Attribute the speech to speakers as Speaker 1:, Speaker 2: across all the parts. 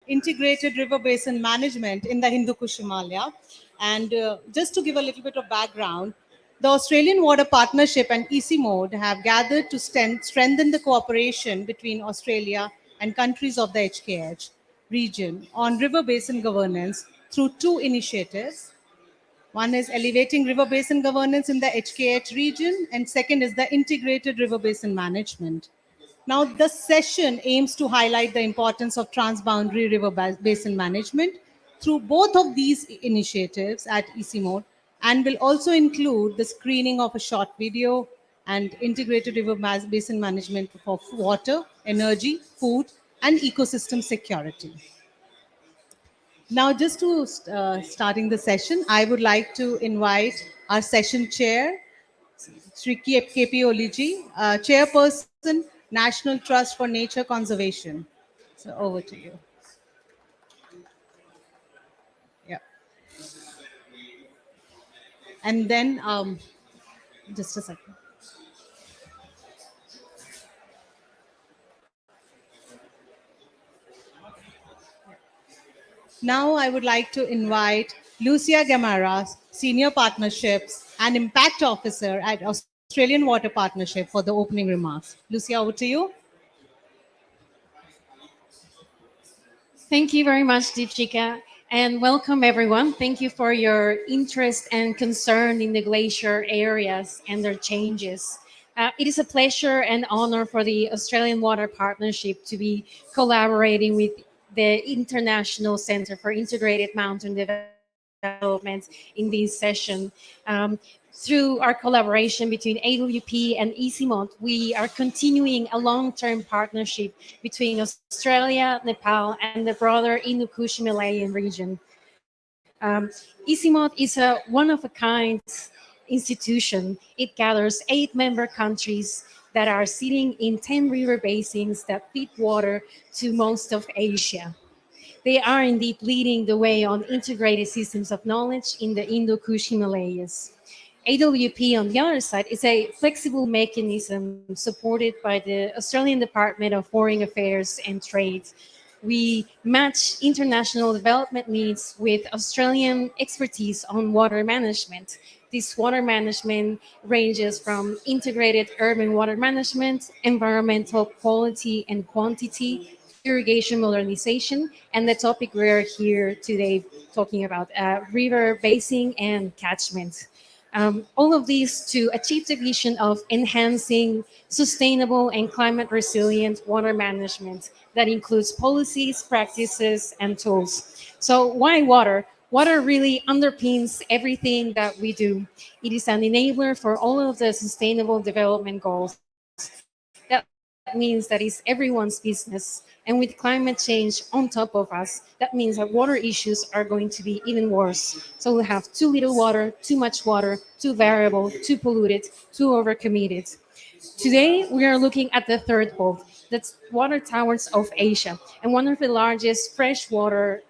Speaker 1: integrated river basin management in the Hindu Kush Himalaya. And just to give a little bit of background, the Australian Water Partnership and EC Mode have gathered to strengthen the cooperation between Australia and countries of the HKH region on river basin governance through two initiatives. One is elevating river basin governance in the HKH region, and second is the integrated river basin management. Now, the session aims to highlight the importance of transboundary river basin management through both of these initiatives at EC Mode, and will also include the screening of a short video and integrated river basin management for water, energy, food, and ecosystem security. Now, just to starting the session, I would like to invite our session chair, Sri KP Oliji, Chairperson, National Trust for Nature Conservation. So over to you. Yeah. And then, just a second. Now, I would like to invite Lucia Gamara, Senior Partnerships and Impact Officer at Australian Water Partnership, for the opening remarks. Lucia, over to you.
Speaker 2: Thank you very much, Deepshika, and welcome everyone. Thank you for your interest and concern in the glacier areas and their changes. It is a pleasure and honor for the Australian Water Partnership to be collaborating with the International Center for Integrated Mountain Development in this session. Through our collaboration between AWP and ECMOD, we are continuing a long-term partnership between Australia, Nepal, and the broader Indo-Kush Himalayan region. ECMOD is a one-of-a-kind institution. It gathers 8 member countries that are sitting in 10 river basins that feed water to most of Asia. They are indeed leading the way on integrated systems of knowledge in the Indo-Kush Himalayas. AWP, on the other side, is a flexible mechanism supported by the Australian Department of Foreign Affairs and Trade. We match international development needs with Australian expertise on water management. This water management ranges from integrated urban water management, environmental quality and quantity, irrigation modernization, and the topic we're here today talking about, river basin and catchment. All of these to achieve the vision of enhancing sustainable and climate resilient water management that includes policies, practices, and tools. So why water? Water really underpins everything that we do. It is an enabler for all of the sustainable development goals. That means that it's everyone's business. And with climate change on top of us, that means that water issues are going to be even worse. So we have too little water, too much water, too variable, too polluted, too overcommitted. Today, we are looking at the third pole, that's water towers of Asia, and one of the largest freshwater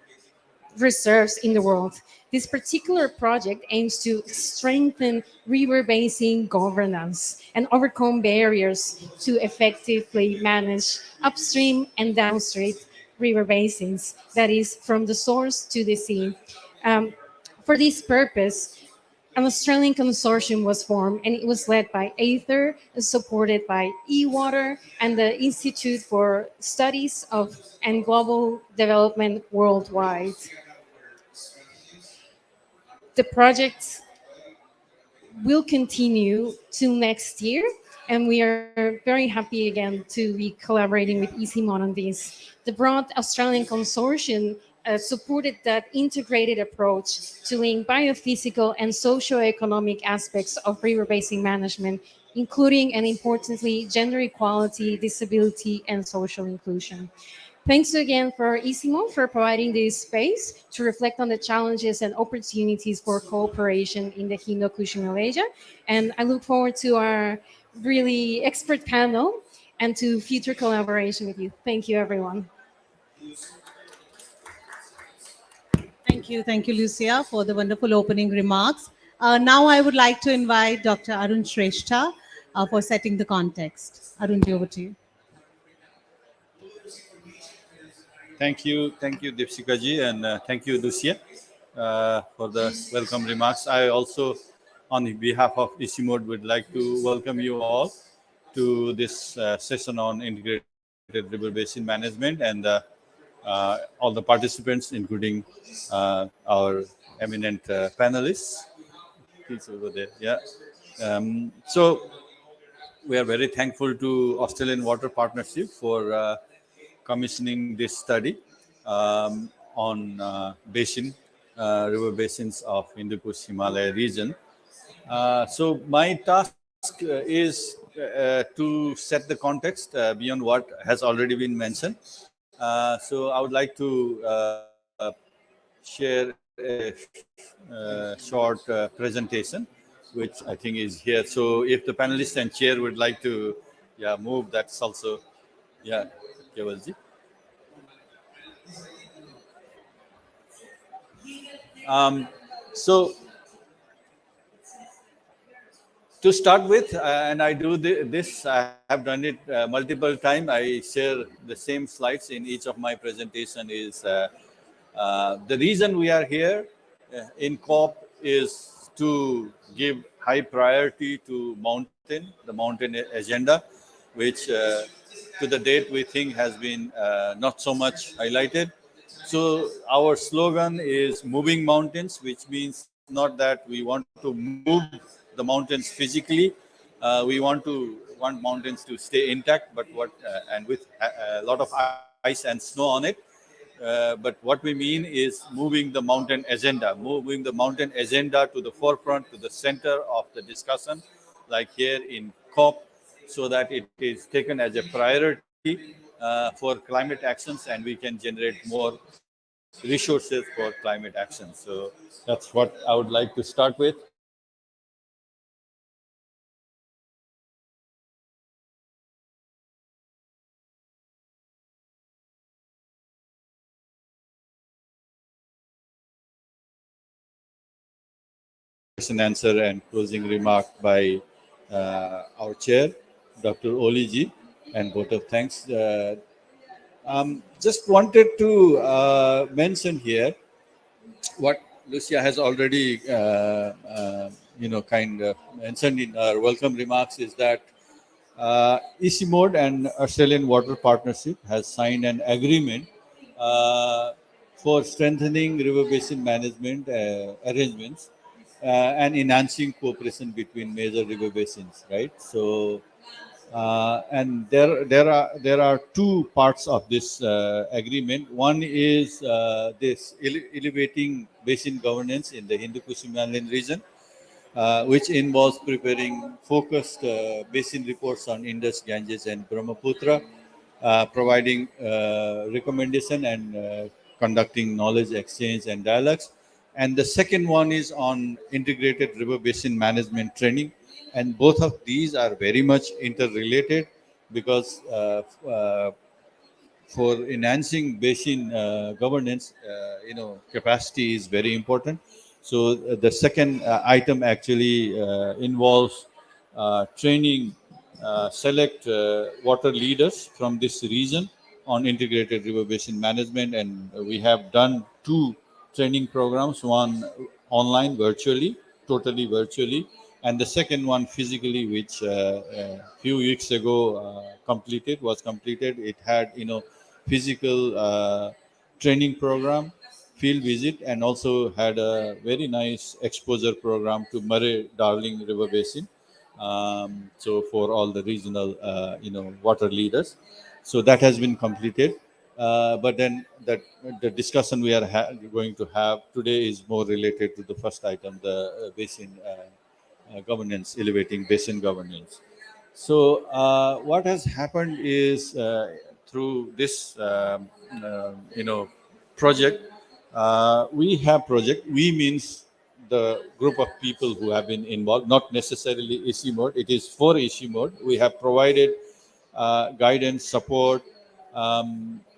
Speaker 2: reserves in the world. This particular project aims to strengthen river basin governance and overcome barriers to effectively manage upstream and downstream river basins, that is, from the source to the sea. Um, for this purpose, an Australian consortium was formed, and it was led by Aether, supported by eWater and the Institute for Studies of and Global Development Worldwide. The project will continue till next year, and we are very happy again to be collaborating with ECMON on this. The broad Australian consortium supported that integrated approach to link biophysical and socio-economic aspects of river basin management, including and importantly gender equality, disability, and social inclusion. Thanks again for ISIMO for providing this space to reflect on the challenges and opportunities for cooperation in the Hindu-Kush Malaysia. And I look forward to our really expert panel and to future collaboration with you. Thank you, everyone.
Speaker 1: Thank you, Lucia, for the wonderful opening remarks. Now I would like to invite Dr. Arun Shrestha for setting the context. Arun, over to you.
Speaker 3: thank you, Dipsika ji, and thank you, Lucia, for the welcome remarks. I also, on behalf of Isimod, would like to welcome you all to this session on integrated river basin management, and all the participants, including our eminent panelists. Please over there, yeah. So we are very thankful to Australian Water Partnership for commissioning this study on basin, river basins of Hindu-Kush Himalaya region. So my task is to set the context beyond what has already been mentioned. So I would like to share a short presentation, which I think is here. So if the panelists and chair would like to, yeah, move, that's also, yeah, Kevalji. So to start with, and I do this, I have done it multiple times. I share the same slides in each of my presentation. Is the reason we are here in COP is to give high priority to the mountain agenda, which to the date we think has been not so much highlighted. So our slogan is moving mountains, which means not that we want to move the mountains physically. We want mountains to stay intact, but and with a lot of ice and snow on it. But what we mean is moving the mountain agenda, moving the mountain agenda to the forefront, to the center of the discussion, like here in COP, so that it is taken as a priority for climate actions, and we can generate more resources for climate action. So that's what I would like to start with. Question, answer, and closing remark by our chair, Dr. Oliji, and vote of thanks. Just wanted to mention here what Lucia has already, kind of mentioned in our welcome remarks is that ECMOD and Australian Water Partnership has signed an agreement uh, for strengthening river basin management arrangements and enhancing cooperation between major river basins. Right. So and there are two parts of this agreement. One is this elevating basin governance in the Hindu-Kush Himalayan region, which involves preparing focused basin reports on Indus, Ganges, and Brahmaputra, providing recommendation and conducting knowledge exchange and dialogues. And the second one is on integrated river basin management training. And both of these are very much interrelated because for enhancing basin governance, capacity is very important. So the second item actually involves training select water leaders from this region on integrated river basin management, and we have done two training programs, one online virtually, totally virtually, and the second one physically, which a few weeks ago was completed. It had physical training program, field visit, and also had a very nice exposure program to Murray Darling River Basin. So for all the regional, water leaders, so that has been completed. But then the discussion we are going to have today is more related to the first item, the basin governance, elevating basin governance. So what has happened is through this, project, we have project. We means the group of people who have been involved, not necessarily AC mode. It is for AC mode. We have provided guidance, support,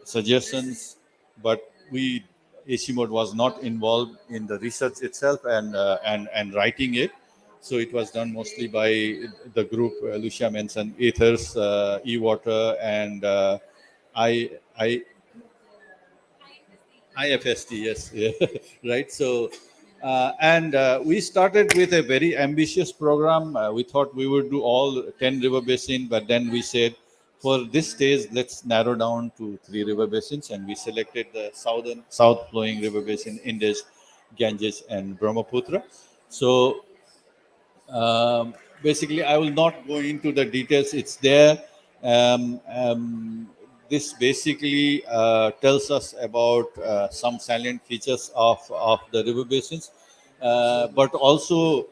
Speaker 3: suggestions, but we AC mode was not involved in the research itself and writing it. So it was done mostly by the group Lucia mentioned, Ethers, E-Water, and I IFST, yes, yeah. Right. So, and we started with a very ambitious program. We thought we would do all 10 river basin, but then we said, for this stage, let's narrow down to 3 river basins, and we selected the south flowing river basin, Indus, Ganges, and Brahmaputra. So basically, I will not go into the details. It's there. This basically tells us about some salient features of the river basins, but also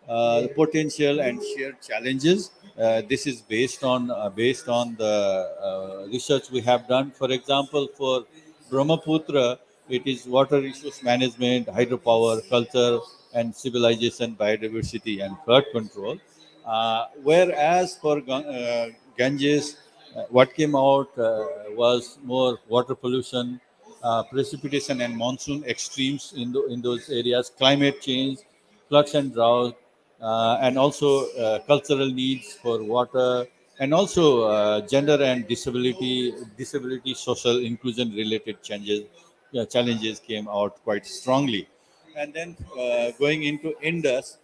Speaker 3: the potential and shared challenges. This is based on the research we have done. For example, for Brahmaputra, it is water resource management, hydropower, culture, and civilization, biodiversity, and flood control. Whereas for Ganges, what came out was more water pollution, precipitation, and monsoon extremes in those areas, climate change, floods and drought, and also cultural needs for water, and also gender and disability, social inclusion related challenges came out quite strongly. And then going into Indus,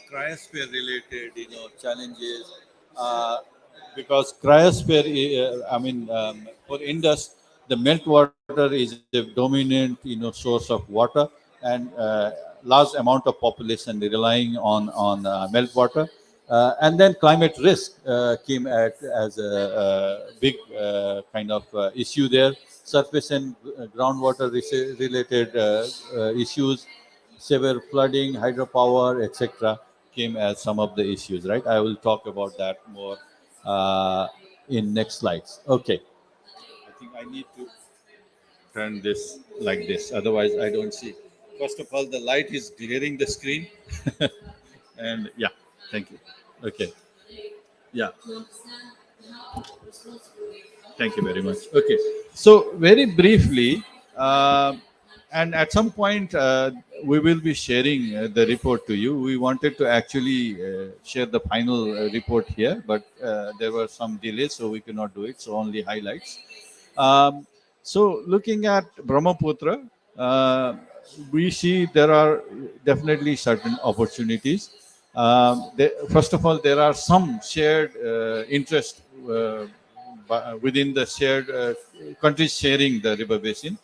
Speaker 3: cryosphere related, challenges. Uh, because cryosphere, for Indus, the meltwater is a dominant, source of water, and large amount of population relying on meltwater. And then climate risk came as a big kind of issue there. Surface and groundwater related issues, severe flooding, hydropower, etc., came as some of the issues. Right. I will talk about that more uh, in next slides. Okay. I think I need to turn this like this, otherwise I don't see. First of all, the light is glaring the screen, and yeah, thank you. Okay, yeah, thank you very much. Okay, so very briefly, and at some point we will be sharing the report to you. We wanted to actually share the final report here, but there were some delays, so we could not do it. So only highlights. Um, so looking at Brahmaputra, uh, we see there are definitely certain opportunities. First of all, there are some shared interest within the shared countries sharing the river basin,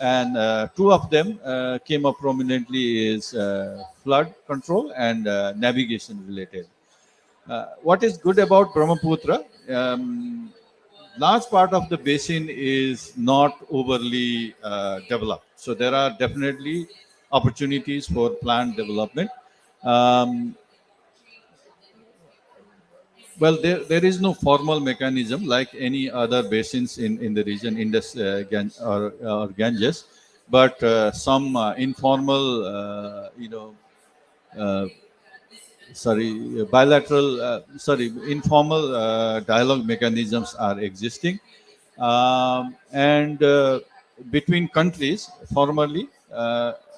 Speaker 3: and two of them came up prominently is flood control and navigation related. What is good about Brahmaputra? Large part of the basin is not overly developed. So there are definitely opportunities for plant development. Um, well, there is no formal mechanism like any other basins in the region, Indus or Ganges, but some informal, uh, informal dialogue mechanisms are existing, and between countries formally,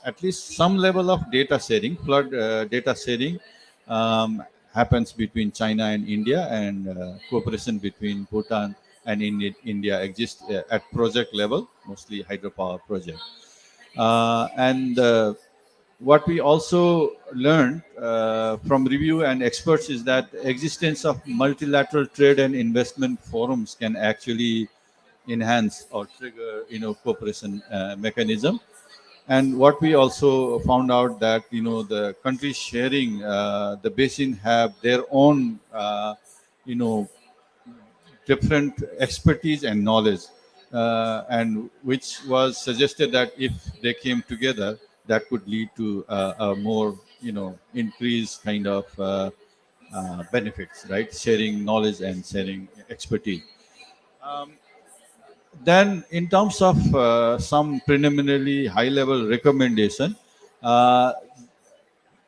Speaker 3: at least some level of data sharing, flood data sharing, um, happens between China and India, and cooperation between Bhutan and India exists at project level, mostly hydropower project. And what we also learned from review and experts is that existence of multilateral trade and investment forums can actually enhance or trigger, cooperation mechanism. And what we also found out that, the countries sharing the basin have their own, you know different expertise and knowledge, and which was suggested that if they came together, that could lead to a more, increased kind of benefits, right? Sharing knowledge and sharing expertise. Then, in terms of some preliminary high-level recommendation, uh,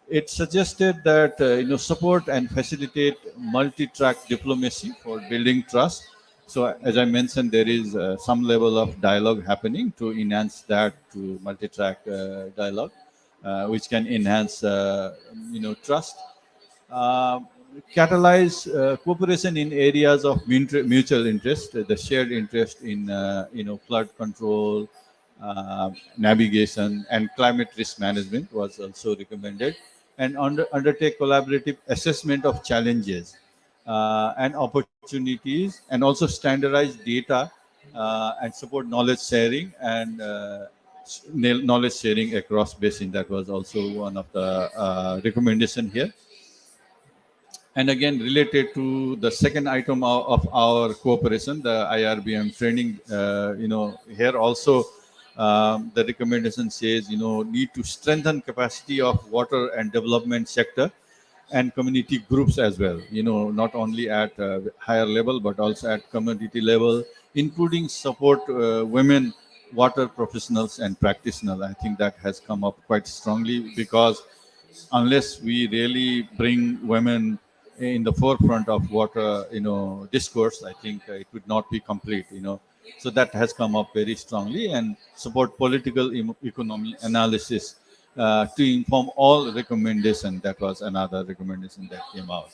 Speaker 3: it suggested that support and facilitate multi-track diplomacy for building trust. So, as I mentioned, there is some level of dialogue happening to enhance that to multi-track dialogue, which can enhance trust. uh, Catalyze cooperation in areas of mutual interest, the shared interest in flood control, navigation, and climate risk management was also recommended, and undertake collaborative assessment of challenges and opportunities, and also standardize data and support knowledge sharing and knowledge sharing across basin. That was also one of the recommendation here. And again, related to the second item of our cooperation, the IRBM training, here also the recommendation says, need to strengthen capacity of water and development sector and community groups as well, not only at higher level, but also at community level, including support women water professionals and practitioners. I think that has come up quite strongly, because unless we really bring women in the forefront of water, discourse, I think it would not be complete, So that has come up very strongly, and support political economy analysis to inform all recommendation. That was another recommendation that came out.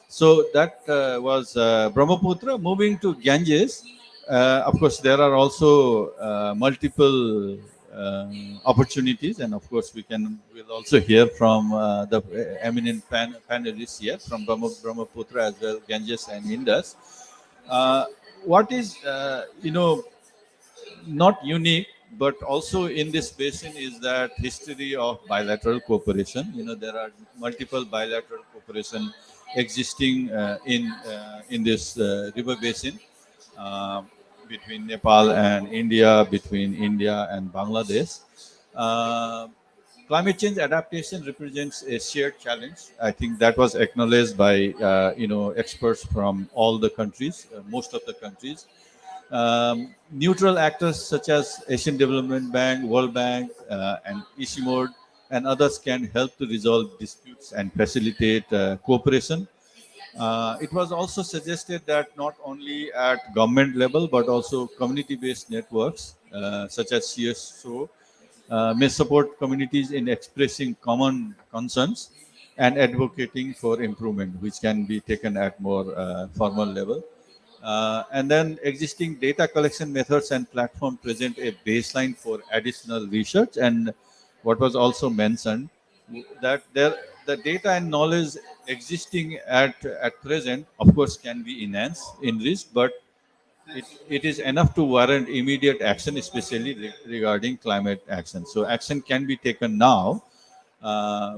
Speaker 3: So that was Brahmaputra. Moving to Ganges, of course, there are also multiple opportunities, and of course, we'll also hear from the eminent panelists here from Brahmaputra as well, Ganges and Indus. Uh, what is not unique, but also in this basin is that history of bilateral cooperation. There are multiple bilateral cooperation existing in this river basin, uh, between Nepal and India, between India and Bangladesh. Uh, Climate change adaptation represents a shared challenge. I think that was acknowledged by experts from all the countries, most of the countries. Neutral actors such as Asian Development Bank, World Bank, and ECMOD and others can help to resolve disputes and facilitate cooperation. It was also suggested that not only at government level, but also community-based networks such as CSO may support communities in expressing common concerns and advocating for improvement, which can be taken at more formal level. And then existing data collection methods and platform present a baseline for additional research. And what was also mentioned, that the data and knowledge existing at present, of course, can be enhanced, enriched, but it is enough to warrant immediate action, especially regarding climate action. So action can be taken now.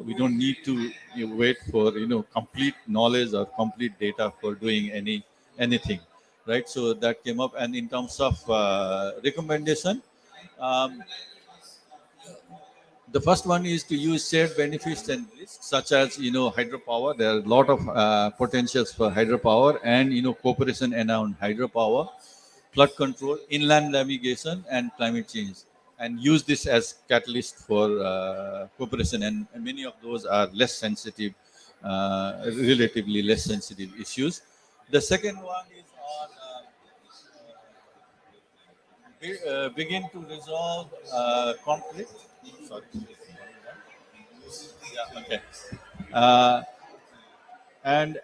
Speaker 3: We don't need to wait for complete knowledge or complete data for doing anything, right? So that came up. And in terms of recommendation, um, the first one is to use shared benefits and risks, such as hydropower. There are a lot of potentials for hydropower, and cooperation around hydropower, flood control, inland navigation, and climate change, and use this as catalyst for cooperation. And many of those are less sensitive, relatively less sensitive issues. The second one is on begin to resolve conflict. Sorry. Yeah. Okay. Uh, and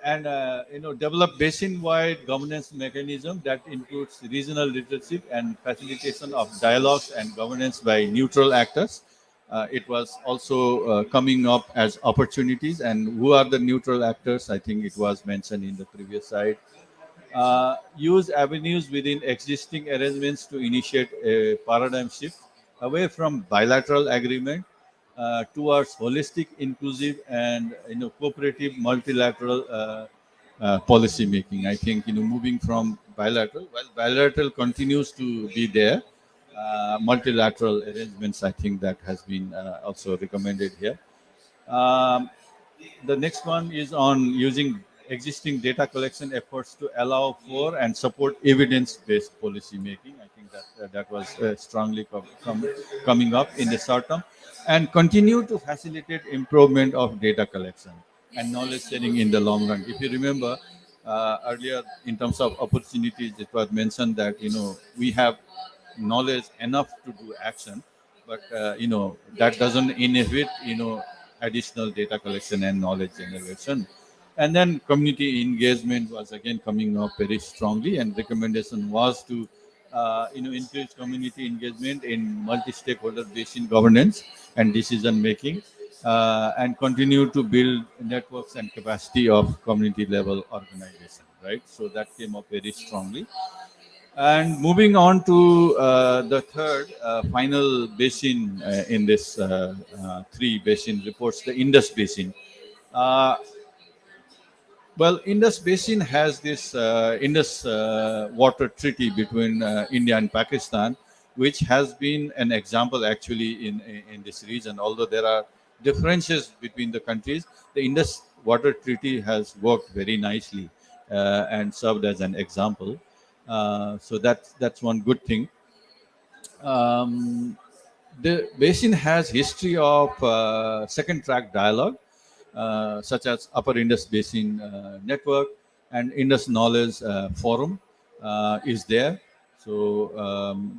Speaker 3: develop basin-wide governance mechanism that includes regional leadership and facilitation of dialogues and governance by neutral actors. It was also coming up as opportunities, and who are the neutral actors? I think it was mentioned in the previous slide. Use avenues within existing arrangements to initiate a paradigm shift away from bilateral agreement towards holistic, inclusive, and cooperative multilateral policy making. I think moving from bilateral, while bilateral continues to be there, multilateral arrangements. I think that has been also recommended here. Um, the next one is on using existing data collection efforts to allow for and support evidence-based policy making. I think that was strongly coming up in the short term, and continue to facilitate improvement of data collection and knowledge sharing in the long run. If you remember earlier, in terms of opportunities, it was mentioned that we have knowledge enough to do action, but that doesn't inhibit additional data collection and knowledge generation. And then community engagement was again coming up very strongly, and recommendation was to increase community engagement in multi-stakeholder basin governance and decision making, and continue to build networks and capacity of community level organization. Right. So that came up very strongly. And moving on to the third final basin in this three basin reports, the Indus Basin. Uh, well, Indus Basin has this Indus water treaty between India and Pakistan, which has been an example actually in this region. Although there are differences between the countries, the Indus water treaty has worked very nicely and served as an example. So that's one good thing. Um, the basin has history of second track dialogue, such as Upper Indus Basin Network and Indus Knowledge Forum is there. So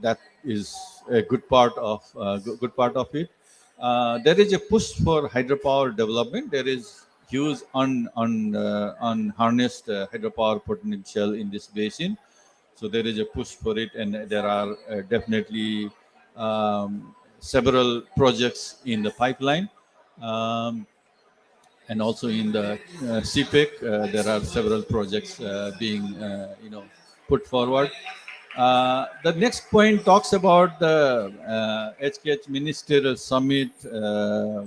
Speaker 3: that is a good part of good part of it. There is a push for hydropower development. There is huge unharnessed hydropower potential in this basin, so there is a push for it, and there are definitely several projects in the pipeline. Um, and also in the CPEC, there are several projects being put forward. The next point talks about the HKH Ministerial Summit,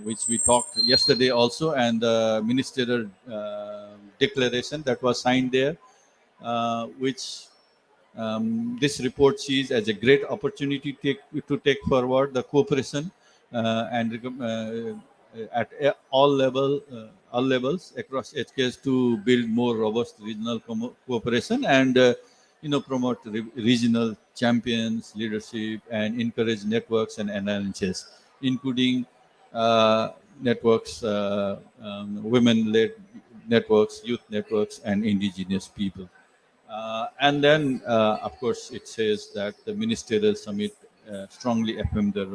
Speaker 3: which we talked yesterday also, and the ministerial declaration that was signed there, which this report sees as a great opportunity to take forward the cooperation and all levels across HKS to build more robust regional cooperation and promote regional champions leadership and encourage networks and alliances, including networks, women-led networks, youth networks, and indigenous people. And then, of course, it says that the ministerial summit strongly affirmed the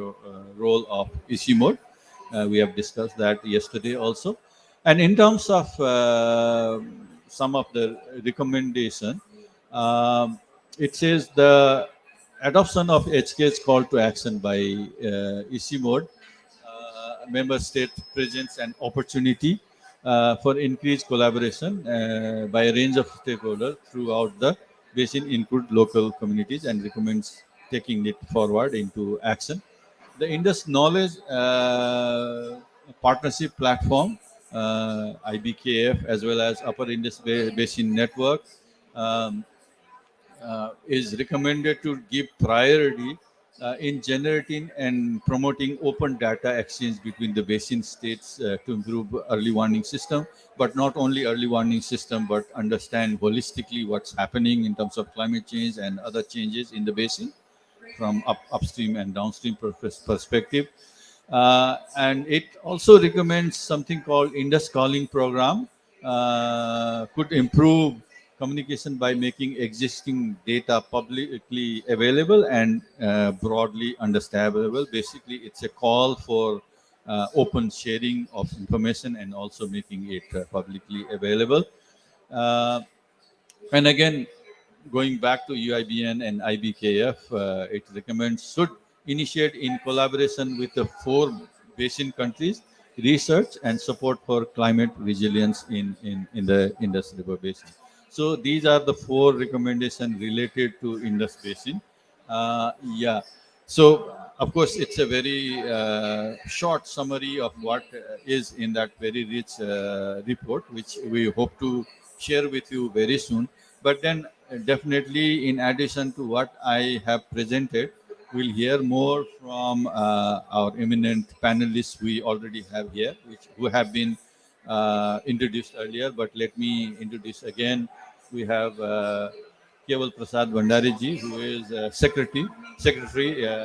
Speaker 3: role of ICIMOD. We have discussed that yesterday also. And in terms of some of the recommendation, it says the adoption of HK's call to action by ICIMOD, member state presence and opportunity for increased collaboration by a range of stakeholders throughout the basin, include local communities, and recommends taking it forward into action. The Indus Knowledge Partnership Platform, IBKF, as well as Upper Indus Basin Network, um, is recommended to give priority in generating and promoting open data exchange between the basin states to improve early warning system, but not only early warning system, but understand holistically what's happening in terms of climate change and other changes in the basin from upstream and downstream perspective. And it also recommends something called Indus Calling Program, could improve communication by making existing data publicly available and broadly understandable. Basically, it's a call for open sharing of information and also making it publicly available. Uh, and again, going back to UIBN and IBKF, it recommends should initiate in collaboration with the four basin countries research and support for climate resilience in the Indus River Basin. So these are the four recommendations related to Indus Basin. Yeah. So of course it's a very short summary of what is in that very rich report, which we hope to share with you very soon. But then definitely, in addition to what I have presented, we'll hear more from our eminent panelists we already have here, who have been introduced earlier. But let me introduce again. We have Keval Prasad Bhandari, who is Secretary,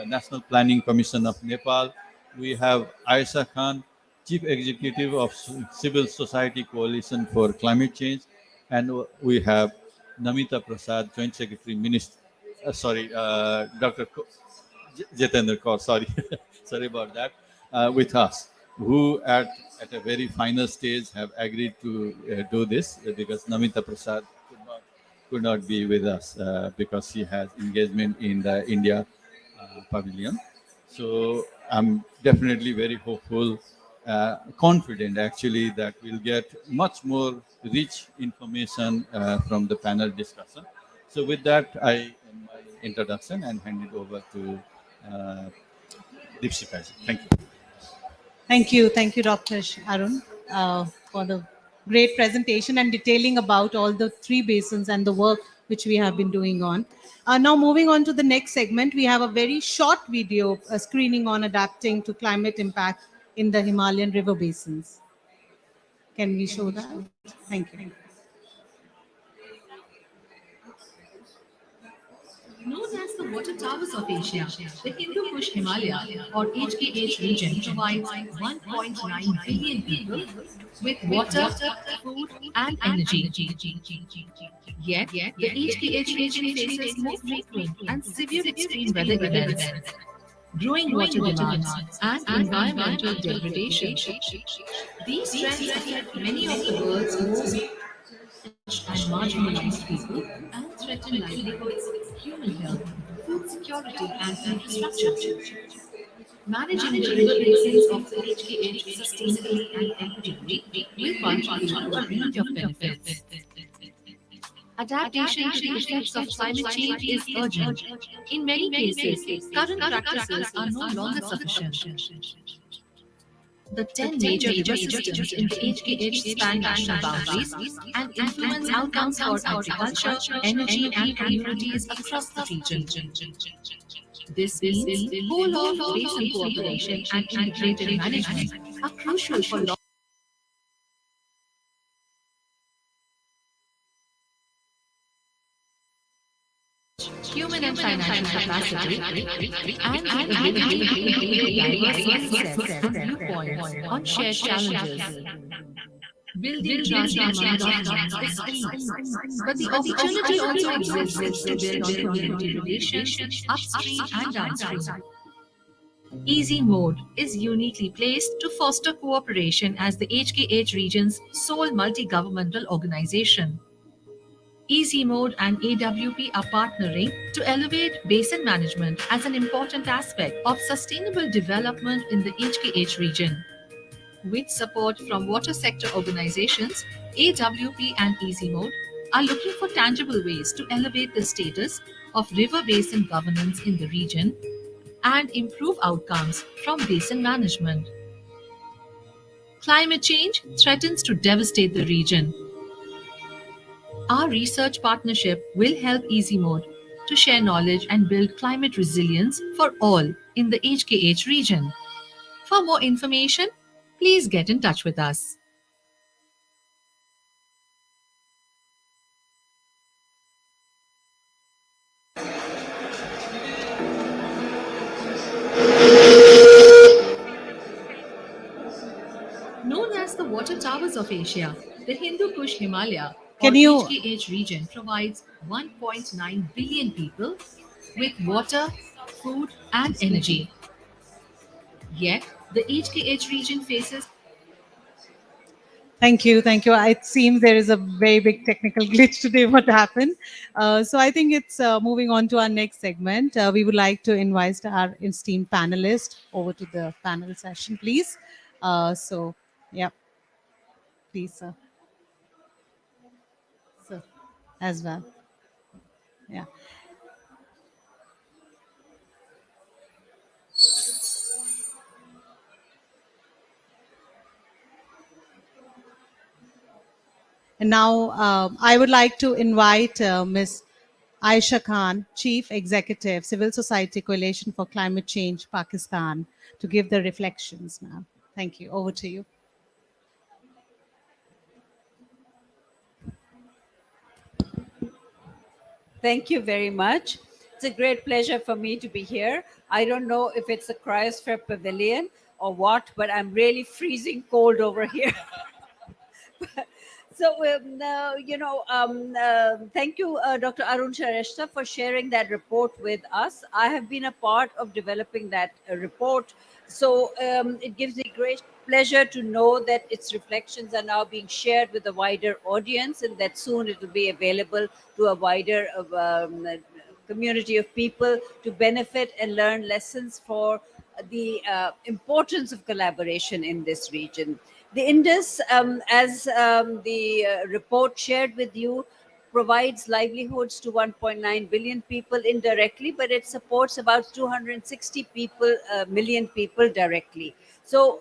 Speaker 3: National Planning Commission of Nepal. We have Aisha Khan, Chief Executive of Civil Society Coalition for Climate Change, and we have Namita Prasad, Joint Secretary, Dr. Jitendra Kaur, sorry, sorry about that, with us, who at a very final stage have agreed to do this because Namita Prasad could not could not be with us because she has engagement in the India pavilion. So I'm definitely very hopeful, confident actually that we'll get much more rich information from the panel discussion. So with that, I end my introduction and hand it over to uh, Deepshika ji. Thank you.
Speaker 1: Thank you, Dr. Arun, for the great presentation and detailing about all the three basins and the work which we have been doing on. Now, moving on to the next segment, we have a very short video screening on adapting to climate impact in the Himalayan river basins. Can we show that? Thank you.
Speaker 4: Known as the water towers of Asia, the Hindu Kush Himalaya or HKH region provides 1.9 billion people with water, food, and energy. Yet, the HKH region faces more frequent and severe extreme weather events, growing water demands, and environmental degradation. These trends affect many of the world's most and marginalized people and threaten livelihoods, human health, food security, and infrastructure. Managing the river basins of the HKH sustainably and equitably will contribute to a range of benefits. Adaptation to the effects of climate change is urgent. In many cases, current practices are no longer sufficient. The 10 major river systems in the HKH span national boundaries and influence outcomes for agriculture, energy, and communities across the region. This means whole of basin cooperation and integrated management are crucial for human and financial capacity, and the ability to integrate diverse mindsets and viewpoints on shared challenges. Building trust among governments is key, but the opportunity also exists to build on community relations upstream and downstream. Easy Mode is uniquely placed to foster cooperation as the HKH region's sole multi-governmental organization. Easy Mode and AWP are partnering to elevate basin management as an important aspect of sustainable development in the HKH region. With support from water sector organizations, AWP and Easy Mode are looking for tangible ways to elevate the status of river basin governance in the region and improve outcomes from basin management. Climate change threatens to devastate the region. Our research partnership will help Easy Mode to share knowledge and build climate resilience for all in the HKH region. For more information, please get in touch with us. Known as the water towers of Asia, the Hindu Kush Himalaya or
Speaker 1: Can you
Speaker 4: HKH region provides 1.9 billion people with water, food, and energy. Yet, the HKH region faces
Speaker 1: Thank you. It seems there is a very big technical glitch today. What happened? So I think it's moving on to our next segment. We would like to invite our esteemed panelist over to the panel session, please. Yeah, please, sir, as well. Yeah. And now I would like to invite Ms. Aisha Khan, Chief Executive, Civil Society Coalition for Climate Change, Pakistan, to give the reflections, ma'am. Thank you. Over to you.
Speaker 5: Thank you very much. It's a great pleasure for me to be here. I don't know if it's the Cryosphere Pavilion or what, but I'm really freezing cold over here. Thank you, Dr. Arun Shareshta, for sharing that report with us. I have been a part of developing that report. So it gives me great pleasure to know that its reflections are now being shared with a wider audience and that soon it will be available to a wider community of people to benefit and learn lessons for the importance of collaboration in this region. The Indus, as the report shared with you, provides livelihoods to 1.9 billion people indirectly, but it supports about 260 million people directly. So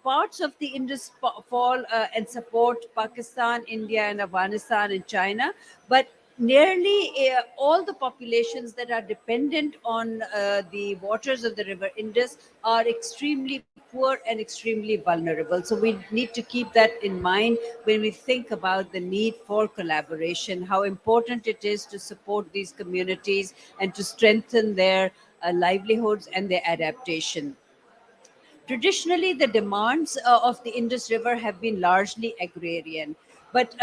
Speaker 5: parts of the Indus fall and support Pakistan, India, and Afghanistan and China, but nearly all the populations that are dependent on the waters of the river Indus are extremely poor and extremely vulnerable. So we need to keep that in mind when we think about the need for collaboration, how important it is to support these communities and to strengthen their livelihoods and their adaptation. Traditionally, the demands of the Indus River have been largely agrarian, but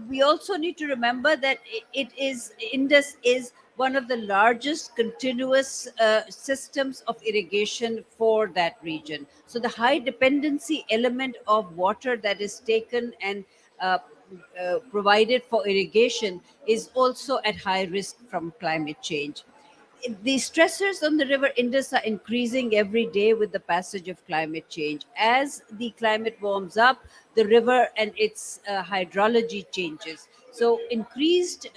Speaker 5: we also need to remember that it is Indus is one of the largest continuous systems of irrigation for that region. So the high dependency element of water that is taken and provided for irrigation is also at high risk from climate change. The stressors on the river Indus are increasing every day with the passage of climate change. As the climate warms up, the river and its hydrology changes. So, increased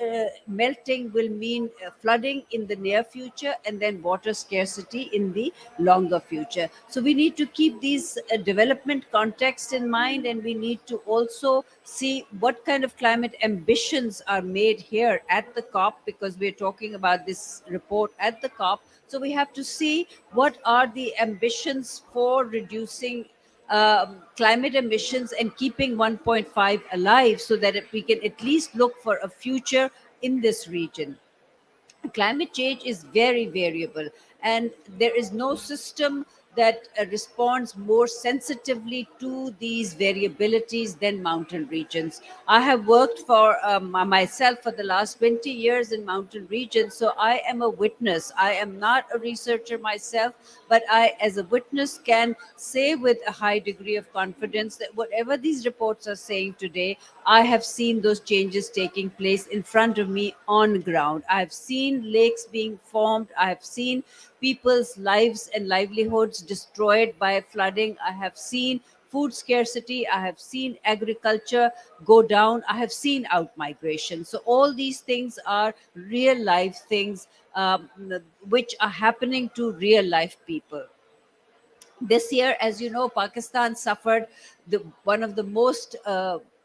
Speaker 5: melting will mean flooding in the near future and then water scarcity in the longer future. So, we need to keep these development contexts in mind, and we need to also see what kind of climate ambitions are made here at the COP, because we're talking about this report at the COP. So we have to see what are the ambitions for reducing climate emissions and keeping 1.5 alive, so that we can at least look for a future in this region. Climate change is very variable, and there is no system that responds more sensitively to these variabilities than mountain regions. I have worked for myself for the last 20 years in mountain regions, so I am a witness. I am not a researcher myself, but I, as a witness, can say with a high degree of confidence that whatever these reports are saying today, I have seen those changes taking place in front of me on ground. I have seen lakes being formed. I have seen people's lives and livelihoods destroyed by flooding. I have seen food scarcity. I have seen agriculture go down. I have seen out migration. So all these things are real life things, which are happening to real life people. This year, as you know, Pakistan suffered one of the most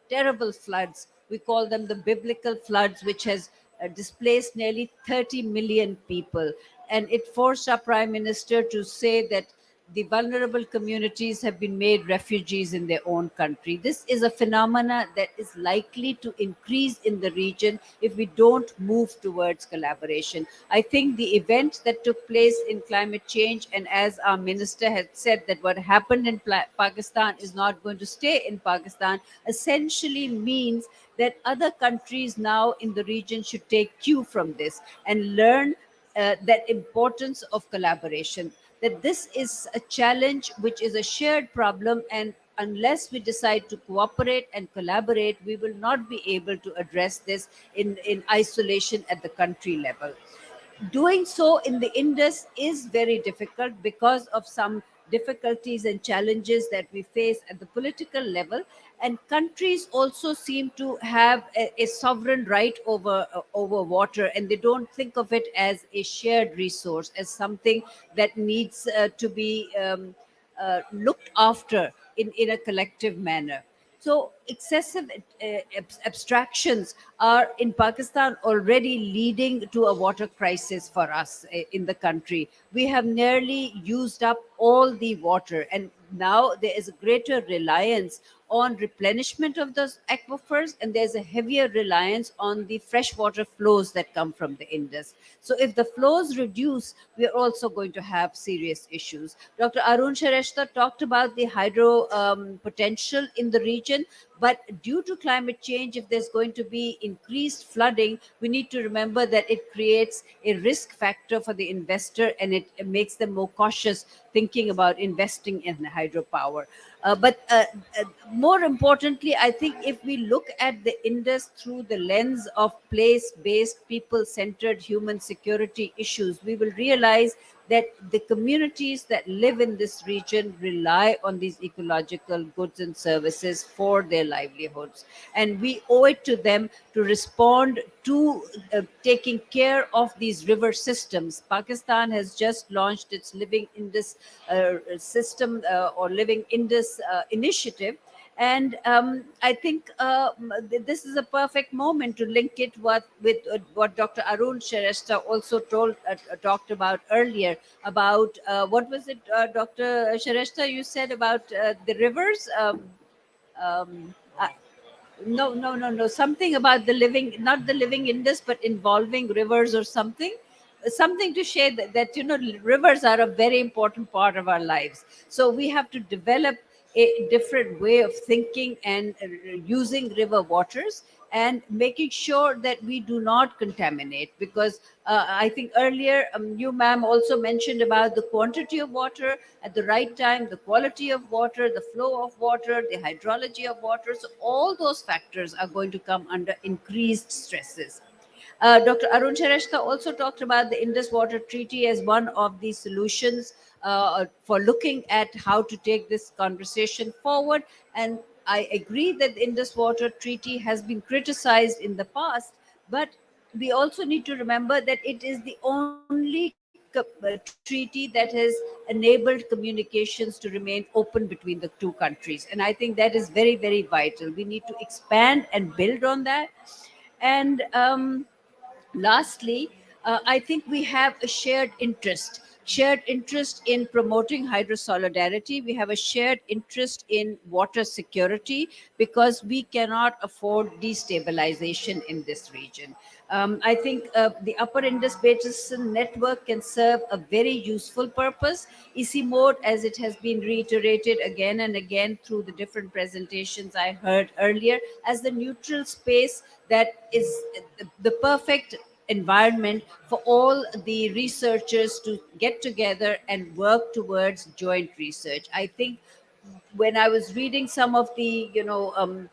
Speaker 5: terrible floods. We call them the biblical floods, which has displaced nearly 30 million people. And it forced our prime minister to say that the vulnerable communities have been made refugees in their own country. This is a phenomena that is likely to increase in the region if we don't move towards collaboration. I think the event that took place in climate change, and as our minister had said, that what happened in Pakistan is not going to stay in Pakistan, essentially means that other countries now in the region should take cue from this and learn that importance of collaboration, that this is a challenge which is a shared problem, and unless we decide to cooperate and collaborate, we will not be able to address this in isolation at the country level. Doing so in the Indus is very difficult because of some difficulties and challenges that we face at the political level. And countries also seem to have a sovereign right over water, and they don't think of it as a shared resource, as something that needs to be looked after in a collective manner. So excessive abstractions are in Pakistan already leading to a water crisis for us in the country. We have nearly used up all the water, and now there is a greater reliance on replenishment of those aquifers, and there's a heavier reliance on the freshwater flows that come from the Indus. So if the flows reduce, we're also going to have serious issues. Dr. Arun Shareshta talked about the hydro potential in the region, But due to climate change, if there's going to be increased flooding, we need to remember that it creates a risk factor for the investor, and it makes them more cautious thinking about investing in hydropower. But more importantly, I think if we look at the Indus through the lens of place based, people centered human security issues, we will realize that the communities that live in this region rely on these ecological goods and services for their livelihoods. And we owe it to them to respond to taking care of these river systems. Pakistan has just launched its Living Indus system or Living Indus initiative. And I think this is a perfect moment to link it with what Dr. Arun Shrestha also talked about earlier about what was it, Dr. Shrestha, you said about the rivers? Um, uh, no, something about the living, not the living Indus, but involving rivers or something to share that rivers are a very important part of our lives. So we have to develop a different way of thinking and using river waters, and making sure that we do not contaminate. Because I think earlier, you ma'am also mentioned about the quantity of water at the right time, the quality of water, the flow of water, the hydrology of water. So all those factors are going to come under increased stresses. Dr. Arun Shrestha also talked about the Indus Water Treaty as one of the solutions for looking at how to take this conversation forward. And I agree that the Indus Water Treaty has been criticized in the past, but we also need to remember that it is the only treaty that has enabled communications to remain open between the two countries. And I think that is very, very vital. We need to expand and build on that. And lastly, I think we have a shared interest in promoting hydro solidarity. We have a shared interest in water security, because we cannot afford destabilization in this region. I think the Upper Indus Basin network can serve a very useful purpose. EC mode, as it has been reiterated again and again through the different presentations I heard earlier, as the neutral space that is the perfect environment for all the researchers to get together and work towards joint research. I think when I was reading some of the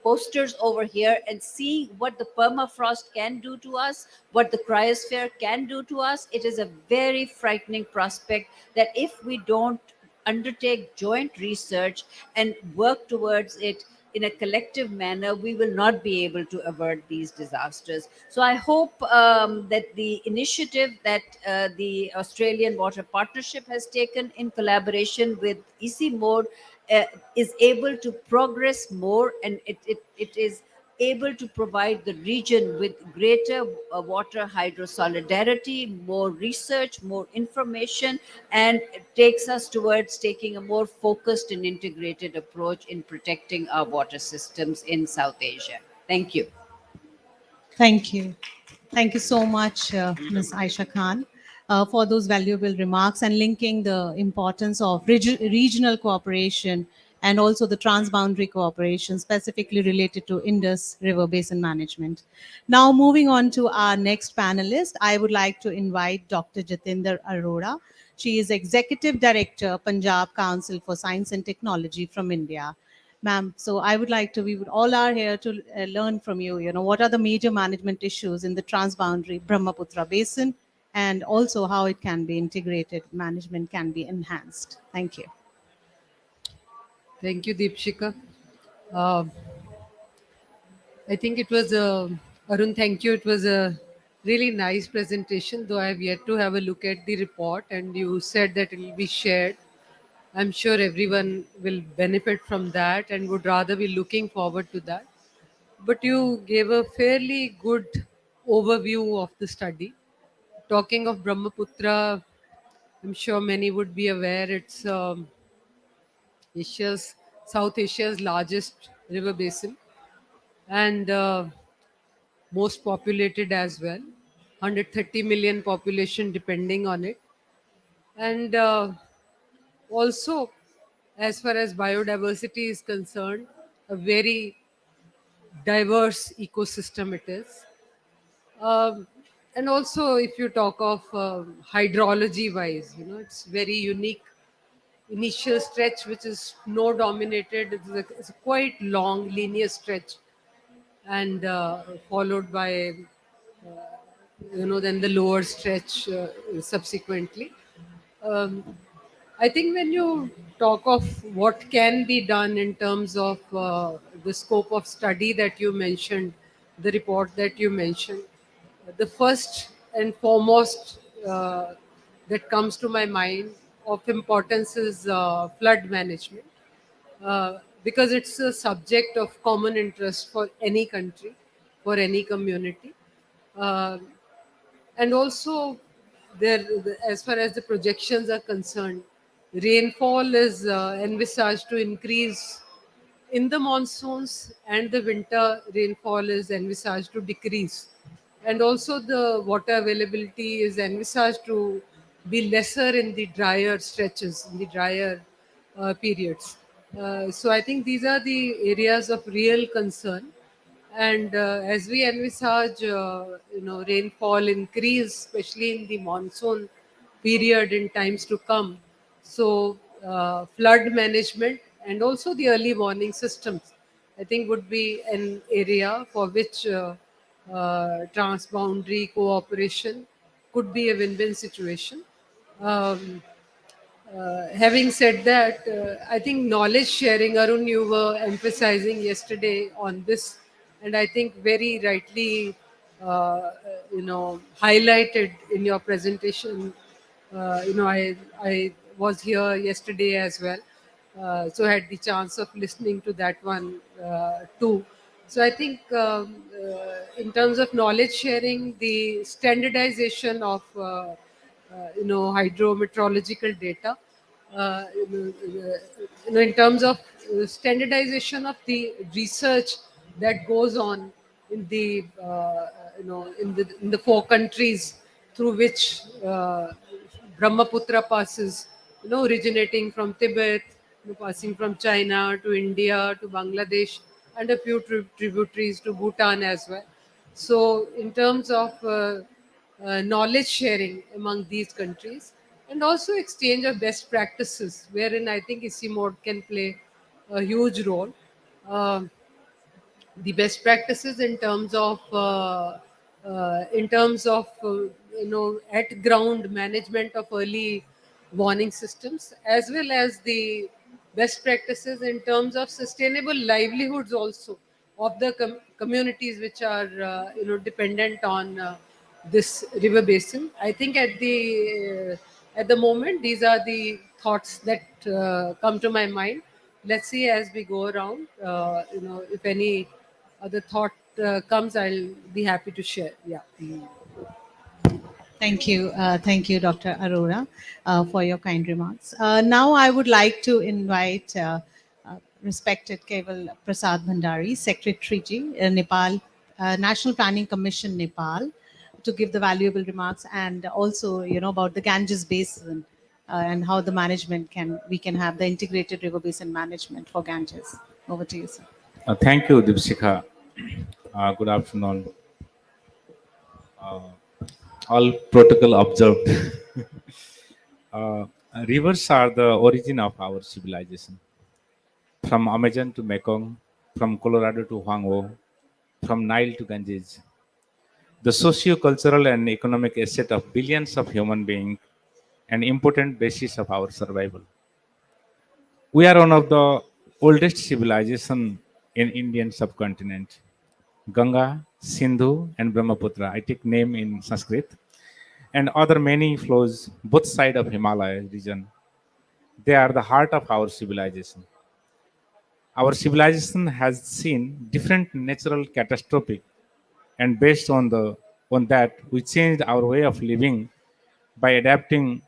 Speaker 5: posters over here and seeing what the permafrost can do to us, what the cryosphere can do to us, it is a very frightening prospect that if we don't undertake joint research and work towards it in a collective manner, we will not be able to avert these disasters. So I hope that the initiative that the Australian Water Partnership has taken in collaboration with EC Mode uh, is able to progress more, and it is able to provide the region with greater water hydro solidarity, more research, more information, and it takes us towards taking a more focused and integrated approach in protecting our water systems in South Asia. Thank you.
Speaker 1: Thank you. Thank you so much, Ms. Aisha Khan, for those valuable remarks and linking the importance of regional cooperation and also the transboundary cooperation specifically related to Indus River Basin Management. Now, moving on to our next panelist, I would like to invite Dr. Jatinder Arora. She is Executive Director, Punjab Council for Science and Technology from India. Ma'am, so I would like to, we would all are here to learn from you, what are the major management issues in the transboundary Brahmaputra Basin, and also how it can be integrated, management can be enhanced. Thank you.
Speaker 6: Thank you, Deepshika. Uh, I think it was Arun. Thank you. It was a really nice presentation. Though I have yet to have a look at the report, and you said that it will be shared. I'm sure everyone will benefit from that and would rather be looking forward to that. But you gave a fairly good overview of the study. Talking of Brahmaputra, I'm sure many would be aware it's Asia's South Asia's largest river basin, and most populated as well. 130 million population depending on it, and also, as far as biodiversity is concerned, a very diverse ecosystem it is. Um, and also, if you talk of hydrology wise, it's very unique initial stretch, which is snow dominated. It's a quite long linear stretch, and followed by then the lower stretch subsequently. Um, I think when you talk of what can be done in terms of the scope of study that you mentioned, the report that you mentioned, the first and foremost that comes to my mind of importance is flood management, because it's a subject of common interest for any country, for any community. Uh, and also, there, as far as the projections are concerned, rainfall is envisaged to increase in the monsoons, and the winter rainfall is envisaged to decrease. And also, the water availability is envisaged to be lesser in the drier stretches, in the drier periods. So I think these are the areas of real concern. And as we envisage, rainfall increase, especially in the monsoon period in times to come. So flood management and also the early warning systems, I think, would be an area for which transboundary cooperation could be a win-win situation. Um, Having said that, I think knowledge sharing, Arun, you were emphasizing yesterday on this, and I think very rightly, highlighted in your presentation. I was here yesterday as well, so I had the chance of listening to that one too. So I think in terms of knowledge sharing, the standardization of hydrometeorological data, in terms of standardization of the research that goes on in the in the four countries through which Brahmaputra passes, originating from Tibet, passing from China to India to Bangladesh, and a few tributaries to Bhutan as well. So, in terms of knowledge sharing among these countries, and also exchange of best practices, wherein I think ISI mode can play a huge role. Um the best practices in terms of at ground management of early warning systems, as well as the best practices in terms of sustainable livelihoods also of the communities which are dependent on this river basin. I think at the moment, these are the thoughts that come to my mind. Let's see as we go around. If any other thought comes, I'll be happy to share. Yeah.
Speaker 1: Thank you, Dr. Arora, for your kind remarks. Now, I would like to invite respected Keval Prasad Bhandari, Secretary Ji, Nepal National Planning Commission, Nepal, to give the valuable remarks, and also, about the Ganges Basin and how the management we can have the integrated river basin management for Ganges. Over to you, sir.
Speaker 7: Thank you, Dipsika. Good afternoon. All protocol observed. uh, Rivers are the origin of our civilization. From Amazon to Mekong, from Colorado to Huangho, from Nile to Ganges. The socio-cultural and economic asset of billions of human beings, an important basis of our survival. We are one of the oldest civilization in Indian subcontinent. Ganga, Sindhu, and Brahmaputra. I take name in Sanskrit, and other many flows both side of Himalaya region. They are the heart of our civilization. Our civilization has seen different natural catastrophe, and based on that, we changed our way of living by adapting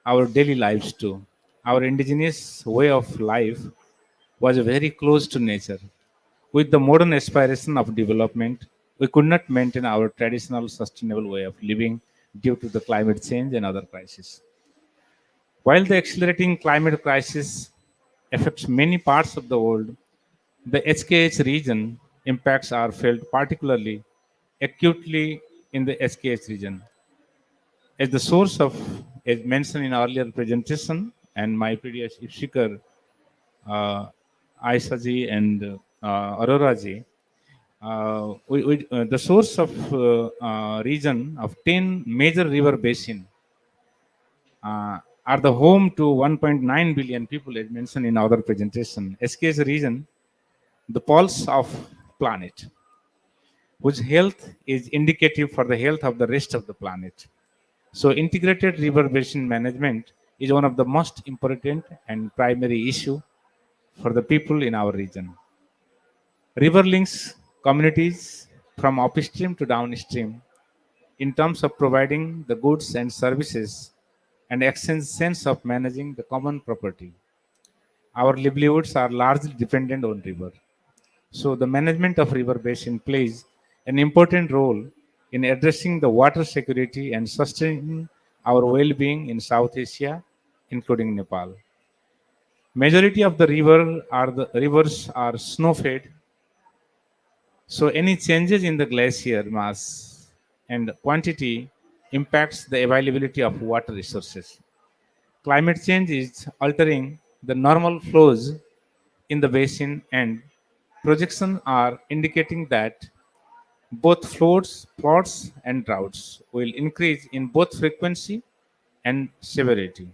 Speaker 7: our daily lives to. Our indigenous way of life was very close to nature. With the modern aspiration of development, we could not maintain our traditional sustainable way of living due to the climate change and other crises. While the accelerating climate crisis affects many parts of the world, the HKH region impacts are felt particularly acutely in the SKH region. As the source of, as mentioned in earlier presentation, and my previous speaker, uh, Aisha ji and Aurora ji, the source of region of 10 major river basin are the home to 1.9 billion people, as mentioned in our presentation. SK's region, the pulse of planet, whose health is indicative for the health of the rest of the planet. So integrated river basin management is one of the most important and primary issue for the people in our region. River links communities from upstream to downstream in terms of providing the goods and services and exchange sense of managing the common property. Our livelihoods are largely dependent on river. So the management of river basin plays an important role in addressing the water security and sustaining our well-being in South Asia, including Nepal. Majority of the rivers are snow-fed, so any changes in the glacier mass and quantity impacts the availability of water resources. Climate change is altering the normal flows in the basin, and projections are indicating that both floods and droughts will increase in both frequency and severity.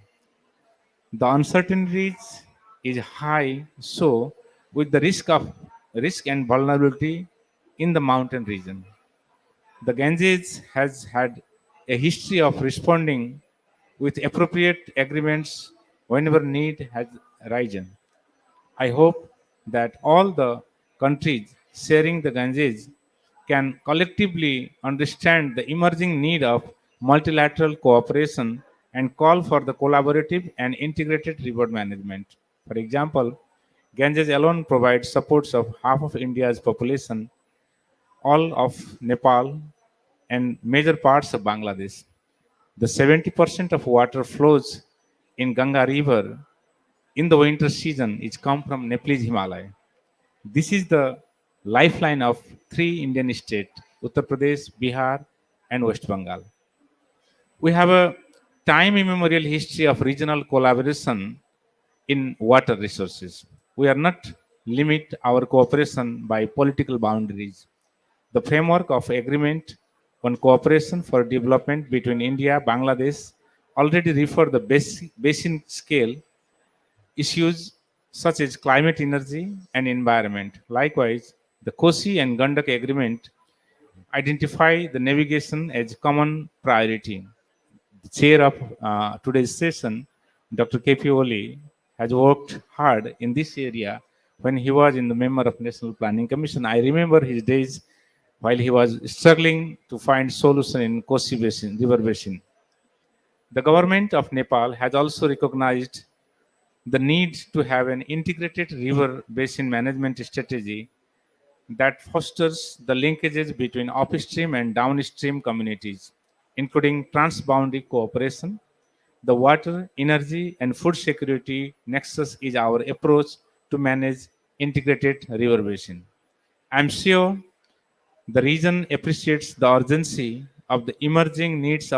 Speaker 7: The uncertainties is high, so with the risk and vulnerability in the mountain region. The Ganges has had a history of responding with appropriate agreements whenever need has arisen. I hope that all the countries sharing the Ganges can collectively understand the emerging need of multilateral cooperation and call for the collaborative and integrated river management. For example, Ganges alone provides supports of half of India's population, all of Nepal, and major parts of Bangladesh. The 70% of water flows in Ganga River in the winter season is come from Nepalese Himalaya. This is the lifeline of three Indian states, Uttar Pradesh, Bihar, and West Bengal. We have a time immemorial history of regional collaboration in water resources. We are not limit our cooperation by political boundaries. The framework of agreement on cooperation for development between India, Bangladesh already refer the basin scale issues such as climate, energy, and environment. Likewise, the Kosi and Gandak agreement identify the navigation as common priority. The chair of today's session, Dr. K.P. Oli, has worked hard in this area when he was in the member of National Planning Commission. I remember his days while he was struggling to find solution in Kosi Basin, river basin. The government of Nepal has also recognized the need to have an integrated river basin management strategy that fosters the linkages between upstream and downstream communities, including transboundary cooperation. The water, energy, and food security nexus is our approach to manage integrated river basin. I'm sure the region appreciates the urgency of the emerging needs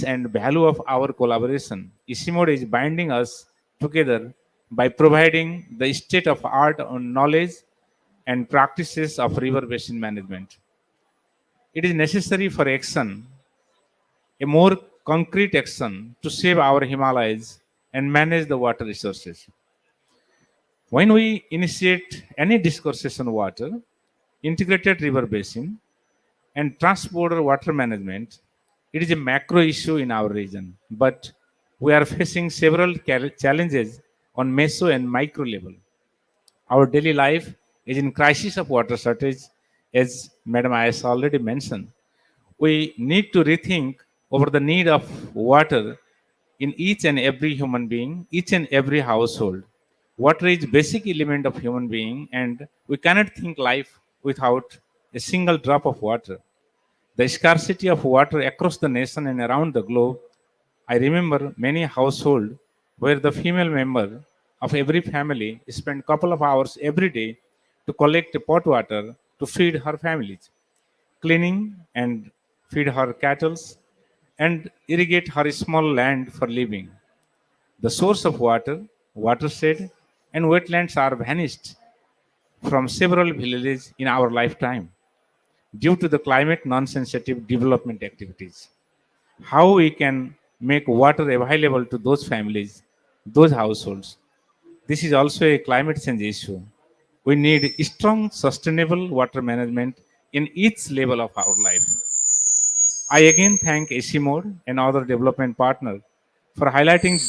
Speaker 7: and value of our collaboration. ISIMOD is binding us together by providing the state of art on knowledge and practices of river basin management. It is necessary for action, a more concrete action to save our Himalayas and manage the water resources. When we initiate any discourses on water, integrated river basin, and transborder water management, it is a macro issue in our region. But we are facing several challenges on meso and micro level. Our daily life is in crisis of water shortage, as Madam Ayesha already mentioned. We need to rethink over the need of water in each and every human being, each and every household. Water is basic element of human being, and we cannot think life without a single drop of water. The scarcity of water across the nation and around the globe. I remember many households where the female member of every family spend couple of hours every day to collect pot water to feed her families, cleaning and feed her cattle, and irrigate her small land for living. The source of water, watershed, and wetlands are vanished from several villages in our lifetime due to the climate non-sensitive development activities. How we can make water available to those families, those households. This is also a climate change issue. We need strong, sustainable water management in each level of our life. I again thank AC Mode and other development partners for highlighting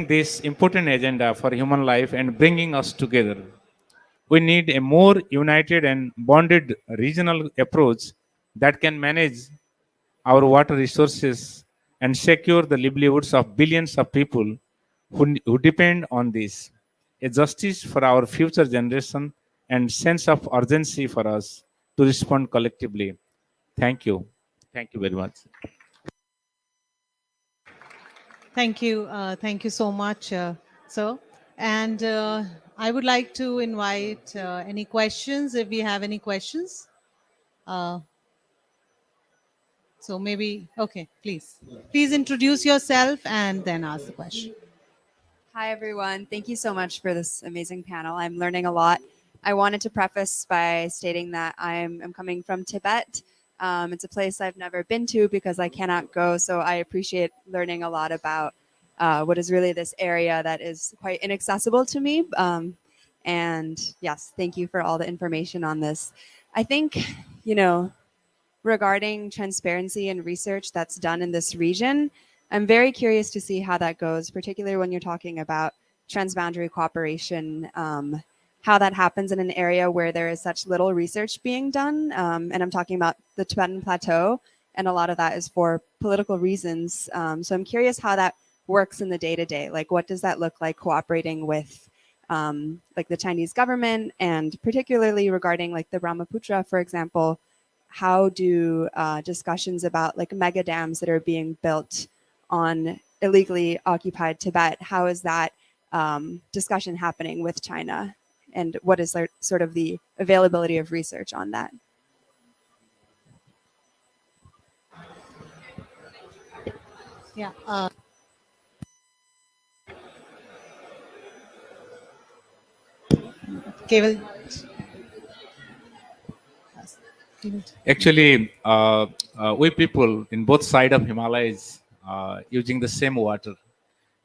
Speaker 7: this important agenda for human life and bringing us together. We need a more united and bonded regional approach that can manage our water resources and secure the livelihoods of billions of people who depend on this. A justice for our future generation and sense of urgency for us to respond collectively. Thank you. Thank you very much.
Speaker 1: Thank you so much, sir. And I would like to invite any questions if we have any questions. Uh, so maybe, okay, please. Please introduce yourself and then ask the question.
Speaker 8: Hi, everyone. Thank you so much for this amazing panel. I'm learning a lot. I wanted to preface by stating that I'm coming from Tibet. It's a place I've never been to because I cannot go. So I appreciate learning a lot about what is really this area that is quite inaccessible to me. And yes, thank you for all the information on this. I think, you know, regarding transparency and research that's done in this region, I'm very curious to see how that goes, particularly when you're talking about transboundary cooperation, how that happens in an area where there is such little research being done. And I'm talking about the Tibetan Plateau, and a lot of that is for political reasons. So I'm curious how that works in the day-to-day. Like, what does that look like cooperating with like the Chinese government, and particularly regarding like the Brahmaputra, for example, how do discussions about like mega dams that are being built on illegally occupied Tibet, how is that discussion happening with China? And what is like, sort of the availability of research on that?
Speaker 1: Yeah. Keval.
Speaker 7: Actually, we people in both side of Himalayas using the same water,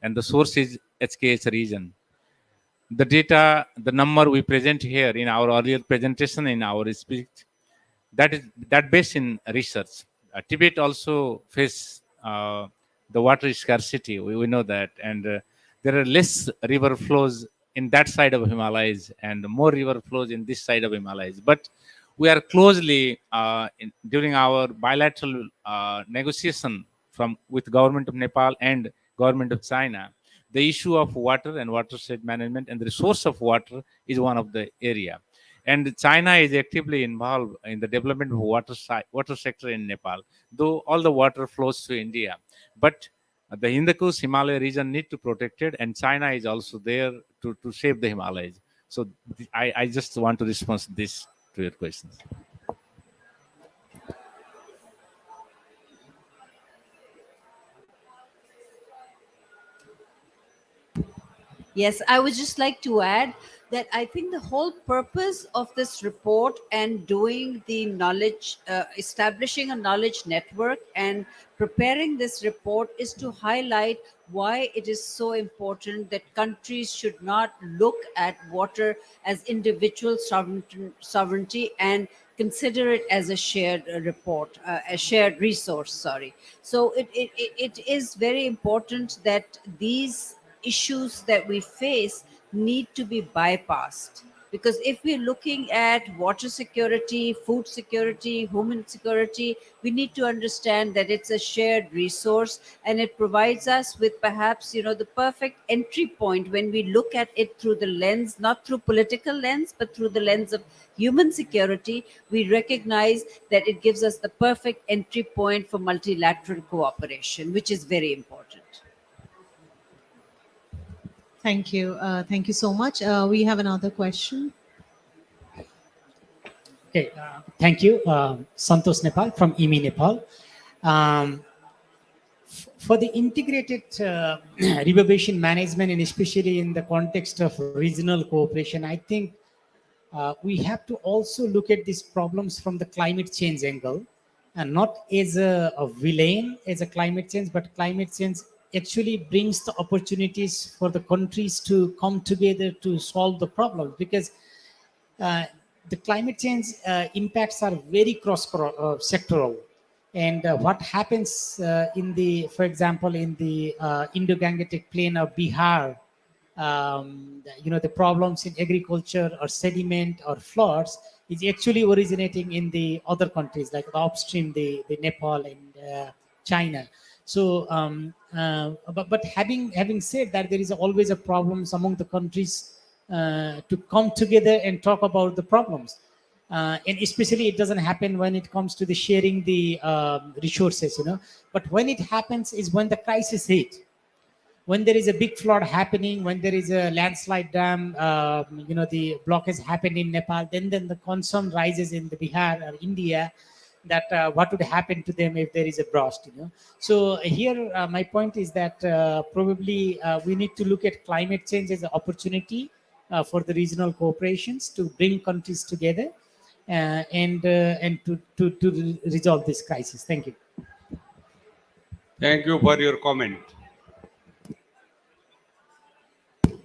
Speaker 7: and the source is HKH region. The data, the number we present here in our earlier presentation in our speech, that is that based in research. Tibet also face the water scarcity. We know that, and there are less river flows in that side of Himalayas, and more river flows in this side of Himalayas. But we are closely during our bilateral negotiation from with government of Nepal and government of China. The issue of water and watershed management and the resource of water is one of the area, and China is actively involved in the development of water sector in Nepal, though all the water flows to India. But the Hindu Himalaya region need to protect it, and China is also there to save the Himalayas. So I just want to respond this to your questions.
Speaker 5: Yes, I would just like to add that I think the whole purpose of this report and doing the knowledge, establishing a knowledge network and preparing this report is to highlight why it is so important that countries should not look at water as individual sovereignty and consider it as a shared report, a shared resource, sorry. So it is very important that these issues that we face need to be bypassed. Because if we're looking at water security, food security, human security, we need to understand that it's a shared resource, and it provides us with perhaps, the perfect entry point when we look at it through the lens, not through political lens, but through the lens of human security. We recognize that it gives us the perfect entry point for multilateral cooperation, which is very important.
Speaker 1: Thank you. Thank you so much. We have another question.
Speaker 9: Okay, thank you. Santosh Nepal from IMI Nepal. Um, for the integrated river basin management, and especially in the context of regional cooperation, I think we have to also look at these problems from the climate change angle, and not as a villain as a climate change, but climate change actually brings the opportunities for the countries to come together to solve the problems, because uh, the climate change impacts are very sectoral. And what happens in the, for example, in the Indo-Gangetic plain of Bihar, the problems in agriculture or sediment or floods is actually originating in the other countries, like the upstream, the Nepal and China. So, but having said that, there is always a problems among the countries to come together and talk about the problems. And especially it doesn't happen when it comes to the sharing the resources. But when it happens is when the crisis hit, when there is a big flood happening, when there is a landslide dam, the blockage happened in Nepal, then the concern rises in the Bihar or India, that what would happen to them if there is a burst. So here my point is that probably we need to look at climate change as an opportunity for the regional cooperations to bring countries together and to resolve this crisis. Thank you.
Speaker 10: Thank you for your comment.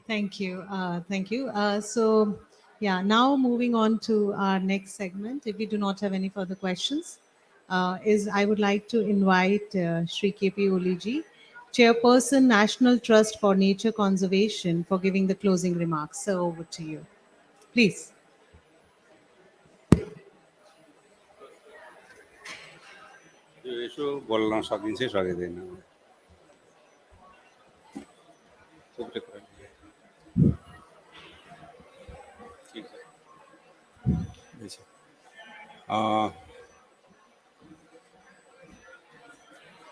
Speaker 1: Thank you. Thank you. So, yeah, now moving on to our next segment. If we do not have any further questions, is I would like to invite Shri KP Oliji, Chairperson, National Trust for Nature Conservation, for giving the closing remarks. So, over to you. Please.
Speaker 10: यसो बोल्न सकिन्छ सकिँदैन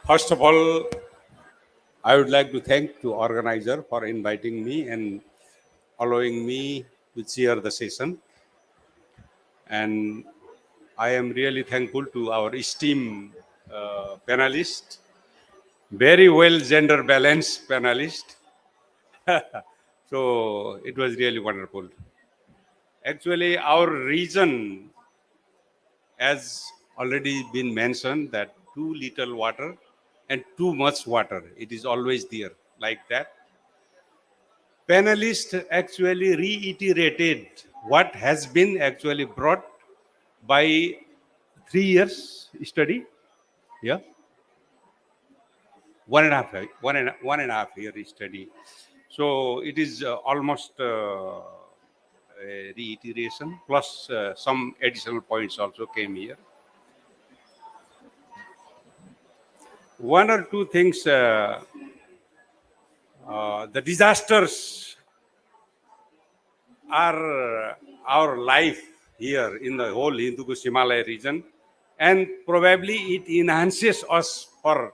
Speaker 10: First of all, I would like to thank the organizer for inviting me and allowing me to chair the session. And I am really thankful to our esteemed panelists, very well gender balanced panelist. So it was really wonderful. Actually, our region, as already been mentioned, that too little water and too much water, it is always there like that. Panelists actually reiterated what has been actually brought by 3 years study. Yeah. One and a half year study. So it is almost a reiteration plus some additional points also came here. One or two things, the disasters are our life here in the whole Hindu Kush Himalaya region, and probably it enhances us for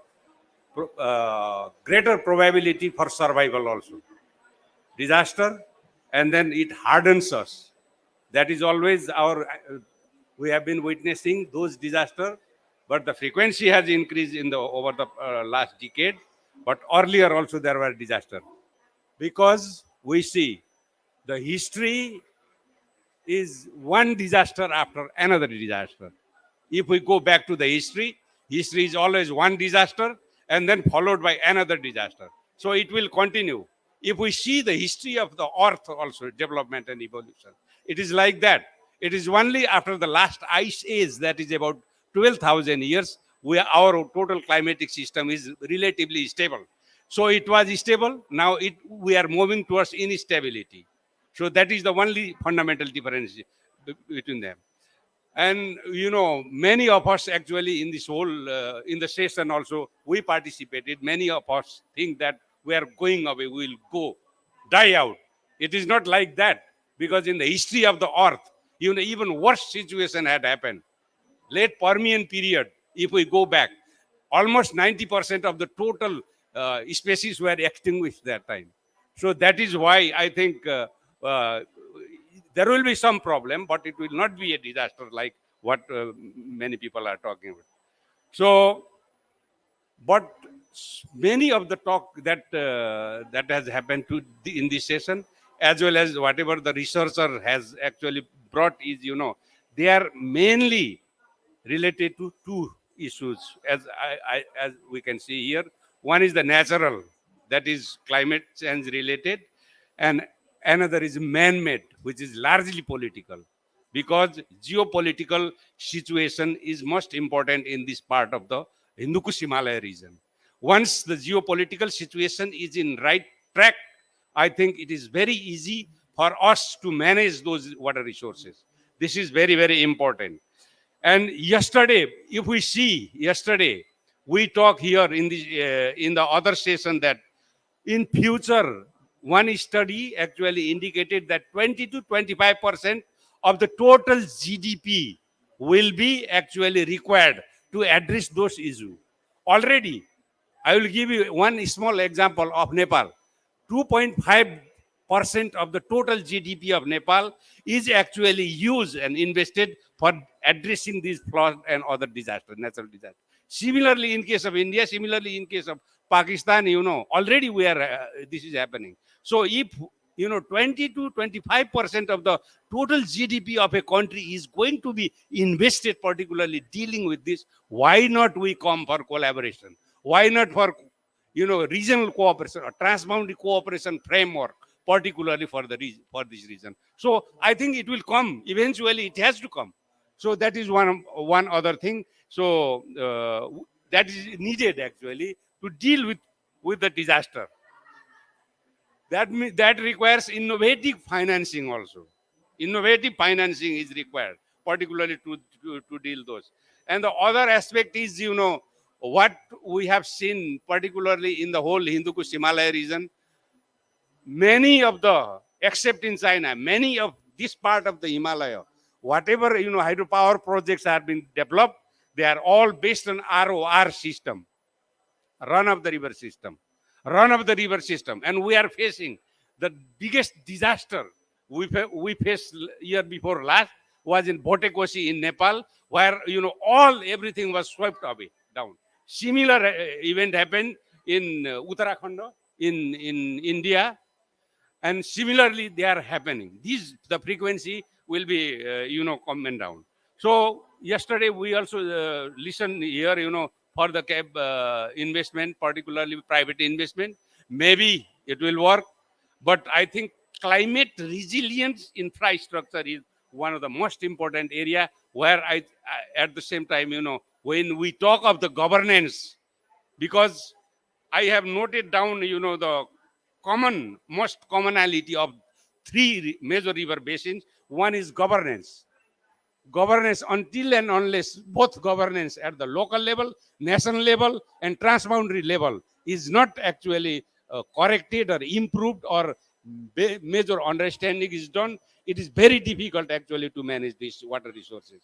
Speaker 10: greater probability for survival also. Disaster, and then it hardens us. That is always our, we have been witnessing those disasters, but the frequency has increased in the over the last decade. But earlier also there were disasters, because we see the history is one disaster after another disaster. If we go back to the history is always one disaster and then followed by another disaster. So it will continue. If we see the history of the earth also, development and evolution, it is like that. It is only after the last ice age, that is about 12,000 years, our total climatic system is relatively stable. So it was stable. Now we are moving towards instability. So that is the only fundamental difference between them. And many of us actually in this whole in the session also we participated. Many of us think that we are going away, we will go die out. It is not like that, because in the history of the earth, even worse situation had happened. Late Permian period, if we go back, almost 90% of the total species were extinguished that time. So that is why I think uh, there will be some problem, but it will not be a disaster like what many people are talking about. So, but many of the talk that has happened in this session, as well as whatever the researcher has actually brought, is they are mainly related to two issues, as we can see here. One is the natural, that is climate change related, and another is man-made, which is largely political, because geopolitical situation is most important in this part of the Hindu Kush Himalaya region. Once the geopolitical situation is in right track, I think it is very easy for us to manage those water resources. This is very, very important. And yesterday, if we see yesterday, we talk here in the other session that in future, one study actually indicated that 20 to 25% of the total GDP will be actually required to address those issues. Already, I will give you one small example of Nepal. 2.5% of the total GDP of Nepal is actually used and invested for addressing these floods and other disasters, natural disasters. Similarly, in case of India, similarly in case of Pakistan, already this is happening. So if 20 to 25% of the total GDP of a country is going to be invested, particularly dealing with this, why not we come for collaboration? Why not for regional cooperation or transboundary cooperation framework, particularly for this reason? So I think it will come eventually. It has to come. So that is one other thing. So that is needed actually to deal with the disaster. That requires innovative financing also. Innovative financing is required, particularly to deal those. And the other aspect is, what we have seen, particularly in the whole Hindu Kush Himalaya region, many of the, except in China, many of this part of the Himalaya, whatever, hydropower projects have been developed, they are all based on ROR system, run of the river system, run of the river system. And we are facing the biggest disaster we faced year before last was in Bhotekoshi in Nepal, where everything was swept away down. Similar event happened in Uttarakhand in India, and similarly they are happening. The frequency will be coming down. So yesterday we also listened here, for the cab investment, particularly private investment. Maybe it will work, but I think climate resilience infrastructure is one of the most important area, where I at the same time, when we talk of the governance, because I have noted down, the most commonality of three major river basins. One is governance. Governance, until and unless both governance at the local level, national level, and transboundary level is not actually corrected or improved, or major understanding is done, it is very difficult actually to manage these water resources.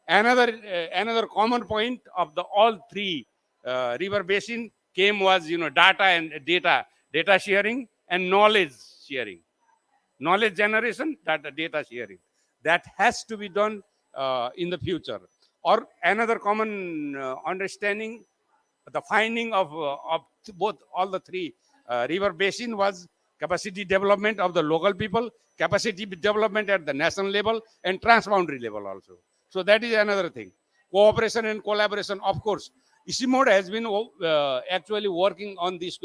Speaker 10: Another common point of the all three river basin came was data sharing and knowledge sharing, knowledge generation, data sharing. That has to be done in the future. Or another common understanding, the finding of both all the three river basin was capacity development of the local people, capacity development at the national level, and transboundary level also. So that is another thing. Cooperation and collaboration, of course. ICIMOD has been actually working on this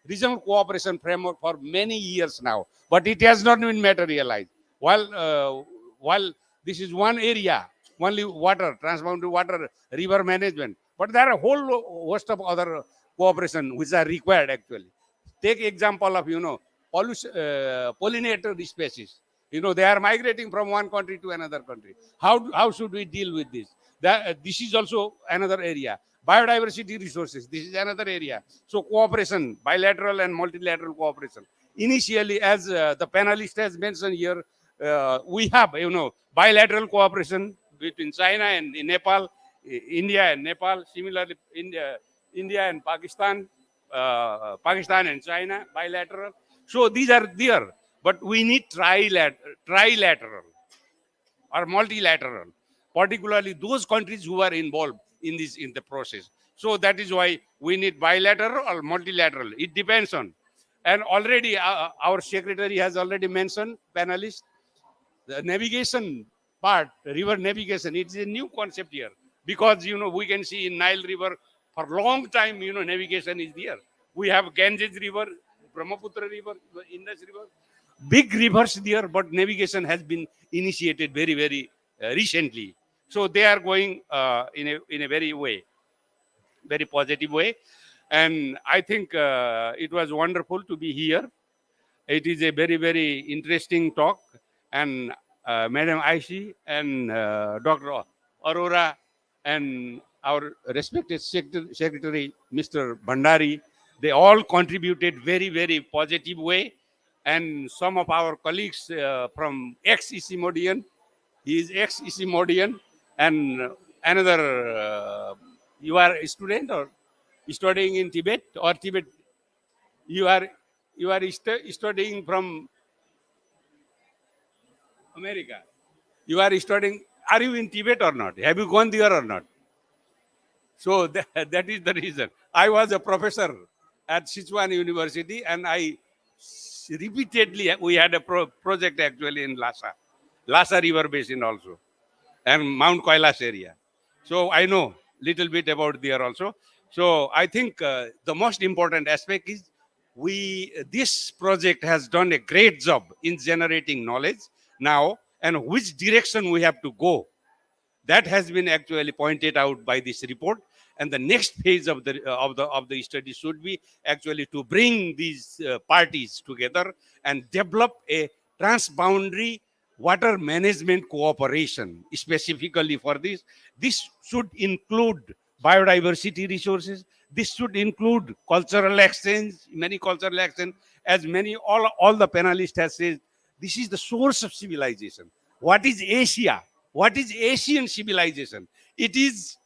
Speaker 10: regional cooperation framework for many years now, but it has not been materialized. While this is one area, only water, transboundary water, river management, but there are a whole host of other cooperation which are required actually. Take example of pollinator species. They are migrating from one country to another country. How should we deal with this? This is also another area. Biodiversity resources, this is another area. So cooperation, bilateral and multilateral cooperation. Initially, as the panelist has mentioned here, we have, bilateral cooperation between China and Nepal, India and Nepal. Similarly, India and Pakistan, Pakistan and China, bilateral. So these are there, but we need trilateral or multilateral, particularly those countries who are involved in the process. So that is why we need bilateral or multilateral. It depends on. And already our secretary has already mentioned, panelists, the navigation part, river navigation, it's a new concept here because, we can see in Nile River for long time, navigation is there. We have Ganges River, Brahmaputra River, Indus River, big rivers there, but navigation has been initiated very, very recently. So they are going in a very positive way. And I think it was wonderful to be here. It is a very, very interesting talk. And Madam Aishi and Dr. Aurora and our respected secretary, Mr. Bhandari, they all contributed very, very positive way. And some of our colleagues from ex-ECMODian, he is ex-ECMODian, and another, you are a student or studying in Tibet or Tibet, you are studying from America. You are studying. Are you in Tibet or not? Have you gone there or not? So that is the reason. I was a professor at Sichuan University, and I repeatedly we had a project actually in Lhasa River Basin also, and Mount Kailash area. So I know little bit about there also. So I think the most important aspect is this project has done a great job in generating knowledge now, and which direction we have to go. That has been actually pointed out by this report. And the next phase of the study should be actually to bring these parties together and develop a transboundary water management cooperation specifically for this. This should include biodiversity resources. This should include cultural exchange, many cultural exchange, as all the panelists have said. This is the source of civilization. What is Asia? What is Asian civilization? It is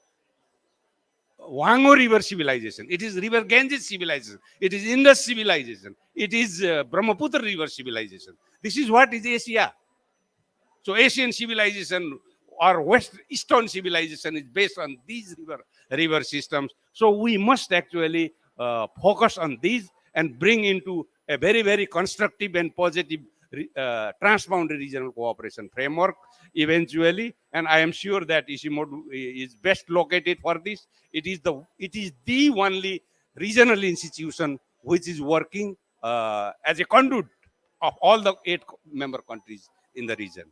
Speaker 10: Wango River civilization. It is River Ganges civilization. It is Indus civilization. It is Brahmaputra River civilization. This is what is Asia. So Asian civilization or West Eastern civilization is based on these river systems. So we must actually focus on these and bring into a very, very constructive and positive transboundary regional cooperation framework eventually. And I am sure that Ishimoto is best located for this. It is the only regional institution which is working as a conduit of all the 8 member countries in the region.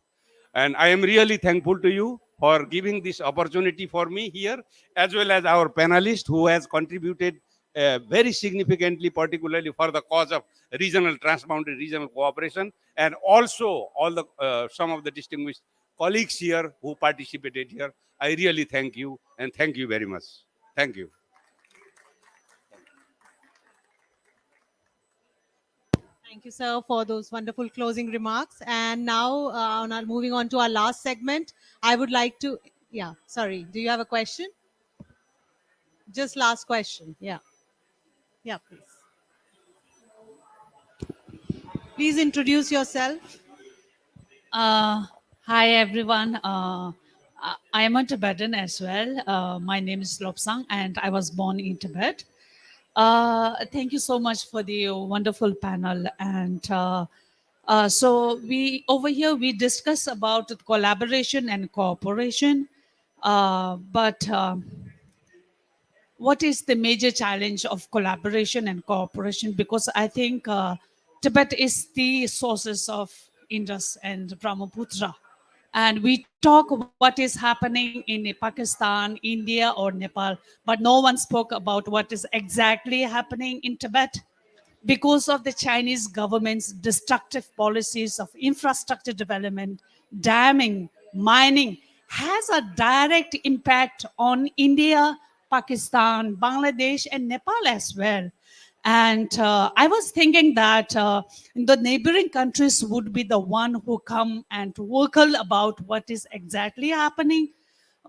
Speaker 10: And I am really thankful to you for giving this opportunity for me here, as well as our panelist who has contributed very significantly, particularly for the cause of regional transboundary regional cooperation, and also all the some of the distinguished colleagues here who participated here. I really thank you, and thank you very much. Thank you.
Speaker 1: Thank you, sir, for those wonderful closing remarks. And now, moving on to our last segment, I would like to, yeah, sorry, do you have a question? Just last question, yeah. Yeah, please. Please introduce yourself.
Speaker 11: Hi everyone. I am a Tibetan as well. My name is Lobsang and I was born in Tibet. Thank you so much for the wonderful panel. And so we discuss about collaboration and cooperation. But what is the major challenge of collaboration and cooperation? Because I think Tibet is the sources of Indus and Brahmaputra. And we talk what is happening in Pakistan, India, or Nepal, but no one spoke about what is exactly happening in Tibet. because of the Chinese government's destructive policies of infrastructure development, damming, mining, has a direct impact on India, Pakistan, Bangladesh, and Nepal as well. And I was thinking that the neighboring countries would be the one who come and vocal about what is exactly happening.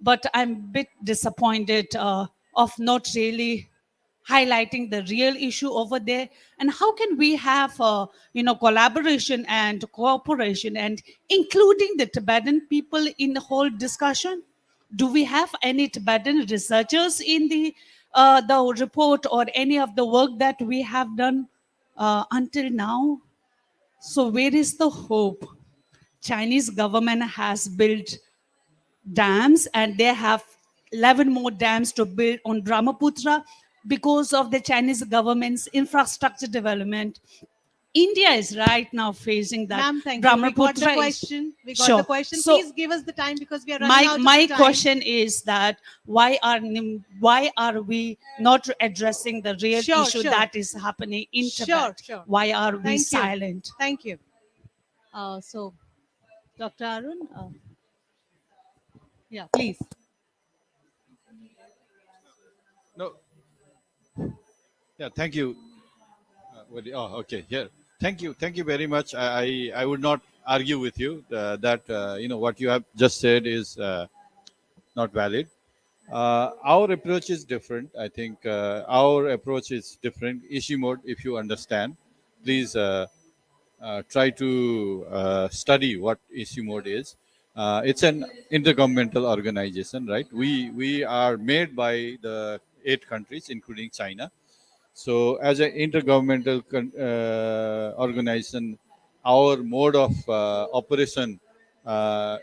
Speaker 11: But I'm a bit disappointed of not really highlighting the real issue over there. And how can we have collaboration and cooperation and including the Tibetan people in the whole discussion? Do we have any Tibetan researchers in the report or any of the work that we have done until now? So where is the hope? Chinese government has built dams and they have 11 more dams to build on Brahmaputra because of the Chinese government's infrastructure development. India is right now facing that.
Speaker 1: Ma'am, thank you. We got the
Speaker 11: Brahmaputra
Speaker 1: question. We got
Speaker 11: Sure.
Speaker 1: the question.
Speaker 11: So
Speaker 1: Please give us the time because we are running out
Speaker 11: my
Speaker 1: of time.
Speaker 11: question is that why are we not addressing the real
Speaker 1: Sure,
Speaker 11: issue
Speaker 1: sure.
Speaker 11: that is happening in
Speaker 1: Sure,
Speaker 11: Tibet?
Speaker 1: sure.
Speaker 11: Why are we
Speaker 1: Thank you.
Speaker 11: silent?
Speaker 1: Thank you. So, Dr. Arun, yeah, please.
Speaker 3: No. Yeah, thank you. Okay, here. Thank you very much. I would not argue with you that what you have just said is not valid. Our approach is different. I think our approach is different. Ishimod, if you understand, please try to study what Ishimod is. It's an intergovernmental organization, right? We are made by the 8 countries, including China. So, as an intergovernmental organization, our mode of operation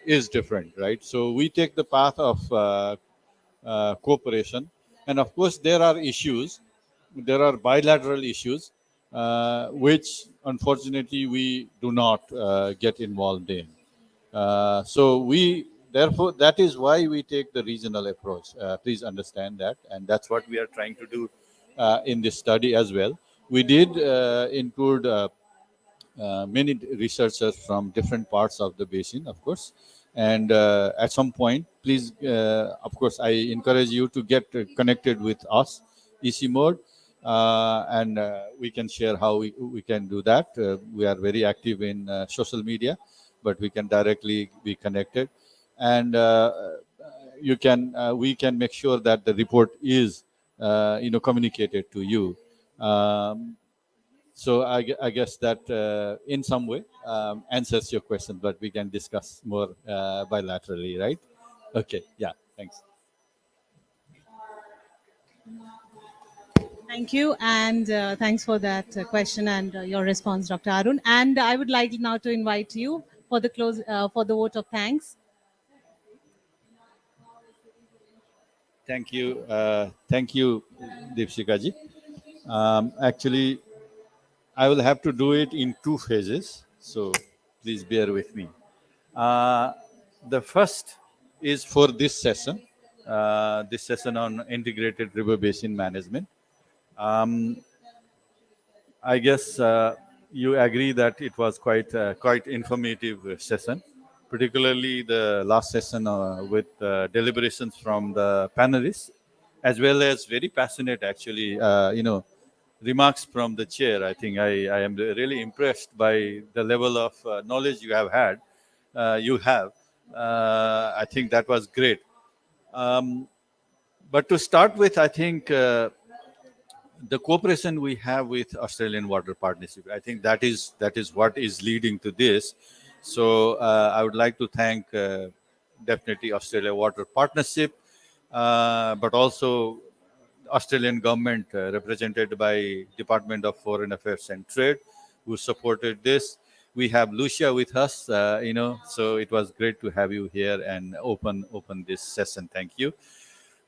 Speaker 3: is different, right? So, we take the path of cooperation, and of course, there are issues. There are bilateral issues, which unfortunately we do not get involved in. So we therefore that is why we take the regional approach. Please understand that, and that's what we are trying to do in this study as well. We did include many researchers from different parts of the basin, of course. And at some point, please, of course, I encourage you to get connected with us, EC Mode, and we can share how we can do that. We are very active in social media, but we can directly be connected. And you can, we can make sure that the report is, communicated to you. So I guess that in some way answers your question, but we can discuss more bilaterally, right? Okay, yeah, thanks.
Speaker 1: Thank you, and thanks for that question and your response, Dr. Arun. And I would like now to invite you for the for the vote of thanks.
Speaker 3: Thank you, Deepshika ji. Actually, I will have to do it in 2 phases, so please bear with me. The first is for this session on integrated river basin management. I guess you agree that it was quite informative session, particularly the last session with deliberations from the panelists, as well as very passionate, actually, remarks from the chair. I think I am really impressed by the level of knowledge you have had. I think that was great. But to start with, I think the cooperation we have with Australian Water Partnership, I think that is what is leading to this. So I would like to thank definitely Australia Water Partnership, but also Australian government represented by Department of Foreign Affairs and Trade, who supported this. We have Lucia with us, so it was great to have you here and open this session. Thank you.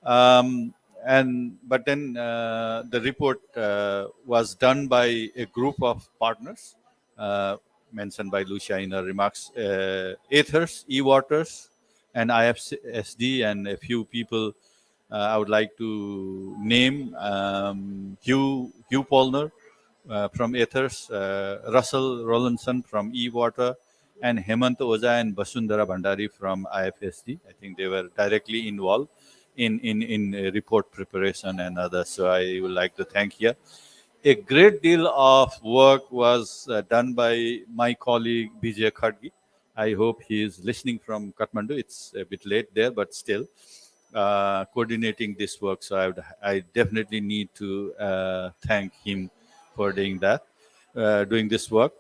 Speaker 3: But then the report was done by a group of partners mentioned by Lucia in her remarks: Aethers, E-Waters, and IFSD, and a few people I would like to name: Hugh Polner, from Ethers, Russell Rollinson from E-Water, and Hemant Oza and Basundara Bhandari from IFSD. I think they were directly involved in report preparation and others. So I would like to thank here. A great deal of work was done by my colleague Vijay Khadgi. I hope he is listening from Kathmandu. It's a bit late there, but still coordinating this work. So I definitely need to thank him for doing that, doing this work,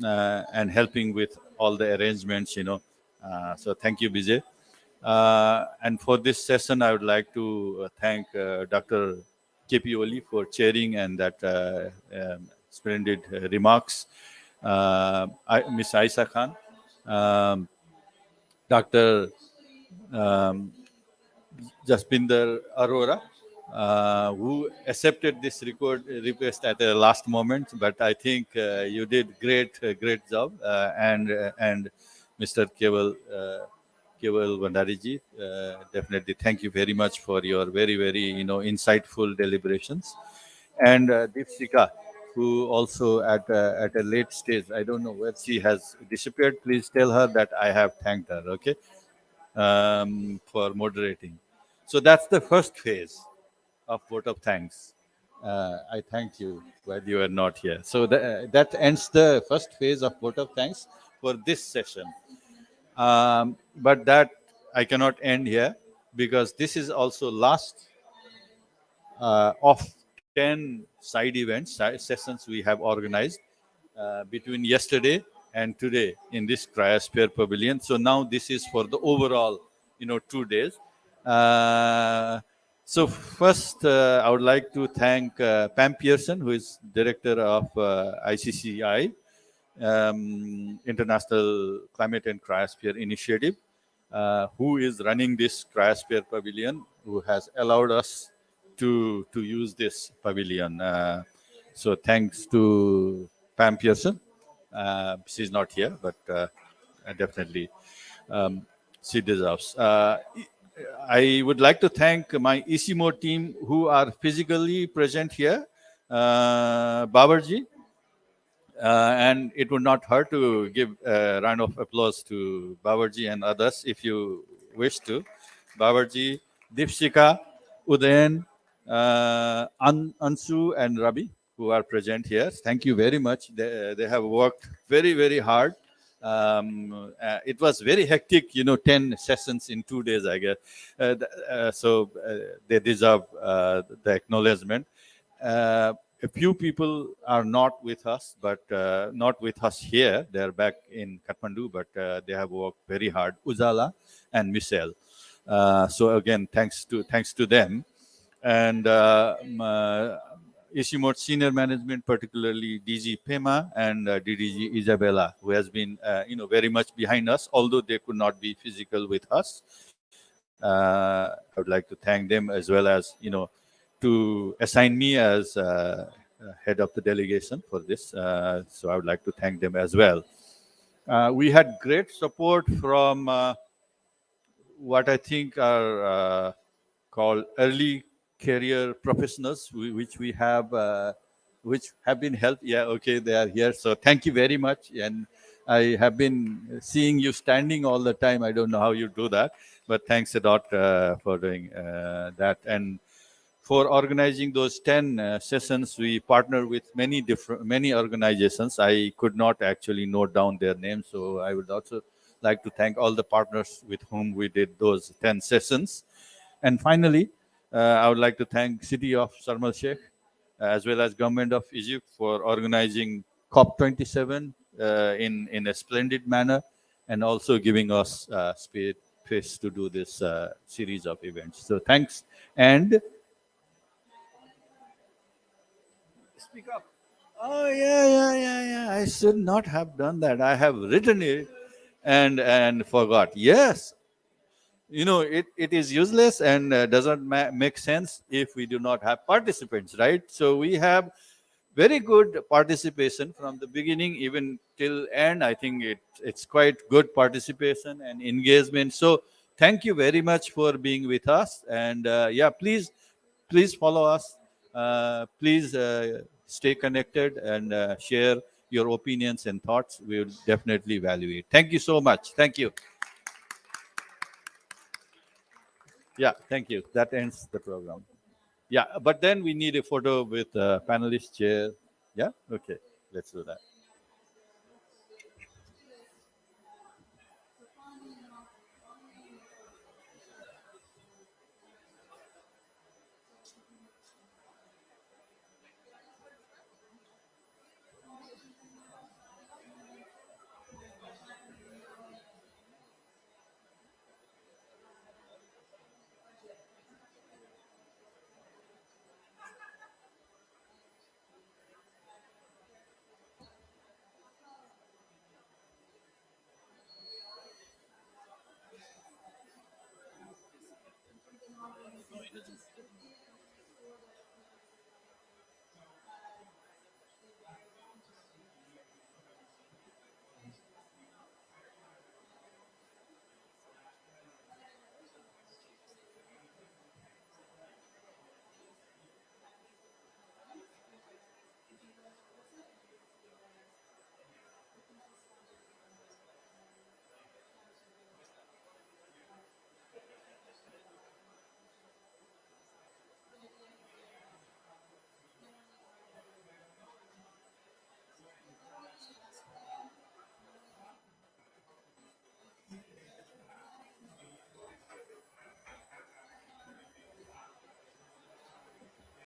Speaker 3: and helping with all the arrangements. So thank you, Vijay. And for this session, I would like to thank Dr. KP Oli for chairing and that splendid remarks. Ms. Aisa Khan, Dr. Jaspinder Arora, who accepted this request at the last moment. But I think you did great job, and Mr. Keval Vandariji, definitely thank you very much for your very insightful deliberations, and Deepsika, who also at a late stage, I don't know where she has disappeared. Please tell her that I have thanked her. Okay. For moderating. So that's the first phase of vote of thanks. I thank you while you are not here. So that ends the first phase of vote of thanks for this session. But that I cannot end here because this is also last of 10 side events, sessions we have organized between yesterday and today in this Cryosphere Pavilion. So now this is for the overall, 2 days. So first, I would like to thank Pam Pearson, who is director of ICCI, International Climate and Cryosphere Initiative, who is running this Cryosphere Pavilion, who has allowed us to use this pavilion. So thanks to Pam Pearson. She's not here, but definitely she deserves. I would like to thank my ISIMO team who are physically present here. Babarji, and it would not hurt to give a round of applause to Babarji and others if you wish to. Babarji, Dipshika, Udayan, Ansu, and Rabi, who are present here. Thank you very much. They have worked very hard. It was very hectic, 10 sessions in 2 days, I guess. So they deserve the acknowledgement. A few people are not with us, but not with us here. They're back in Kathmandu, but they have worked very hard. Ujala and Michelle. So again, thanks to them. And Ishimot senior management, particularly DG Pema and DDG Isabella, who has been, very much behind us, although they could not be physical with us. I would like to thank them as well as, to assign me as head of the delegation for this. So I would like to thank them as well. We had great support from what I think are called early career professionals, which have been helped. Yeah, okay, they are here. So thank you very much. And I have been seeing you standing all the time. I don't know how you do that, but thanks a lot for doing that. And for organizing those 10 sessions, we partner with many organizations. I could not actually note down their names, so I would also like to thank all the partners with whom we did those 10 sessions. And finally, I would like to thank City of Sharm el Sheikh as well as Government of Egypt for organizing COP27 in a splendid manner, and also giving us space to do this series of events. So thanks. And speak up. Oh yeah. I should not have done that. I have written it and forgot. Yes, it is useless and doesn't make sense if we do not have participants, right? So we have very good participation from the beginning even till end. I think it's quite good participation and engagement. So thank you very much for being with us. And please follow us. Please stay connected and share your opinions and thoughts. We will definitely evaluate. Thank you so much. Thank you. Yeah, thank you. That ends the program. Yeah, but then we need a photo with panelist chair. Yeah, okay, let's do that.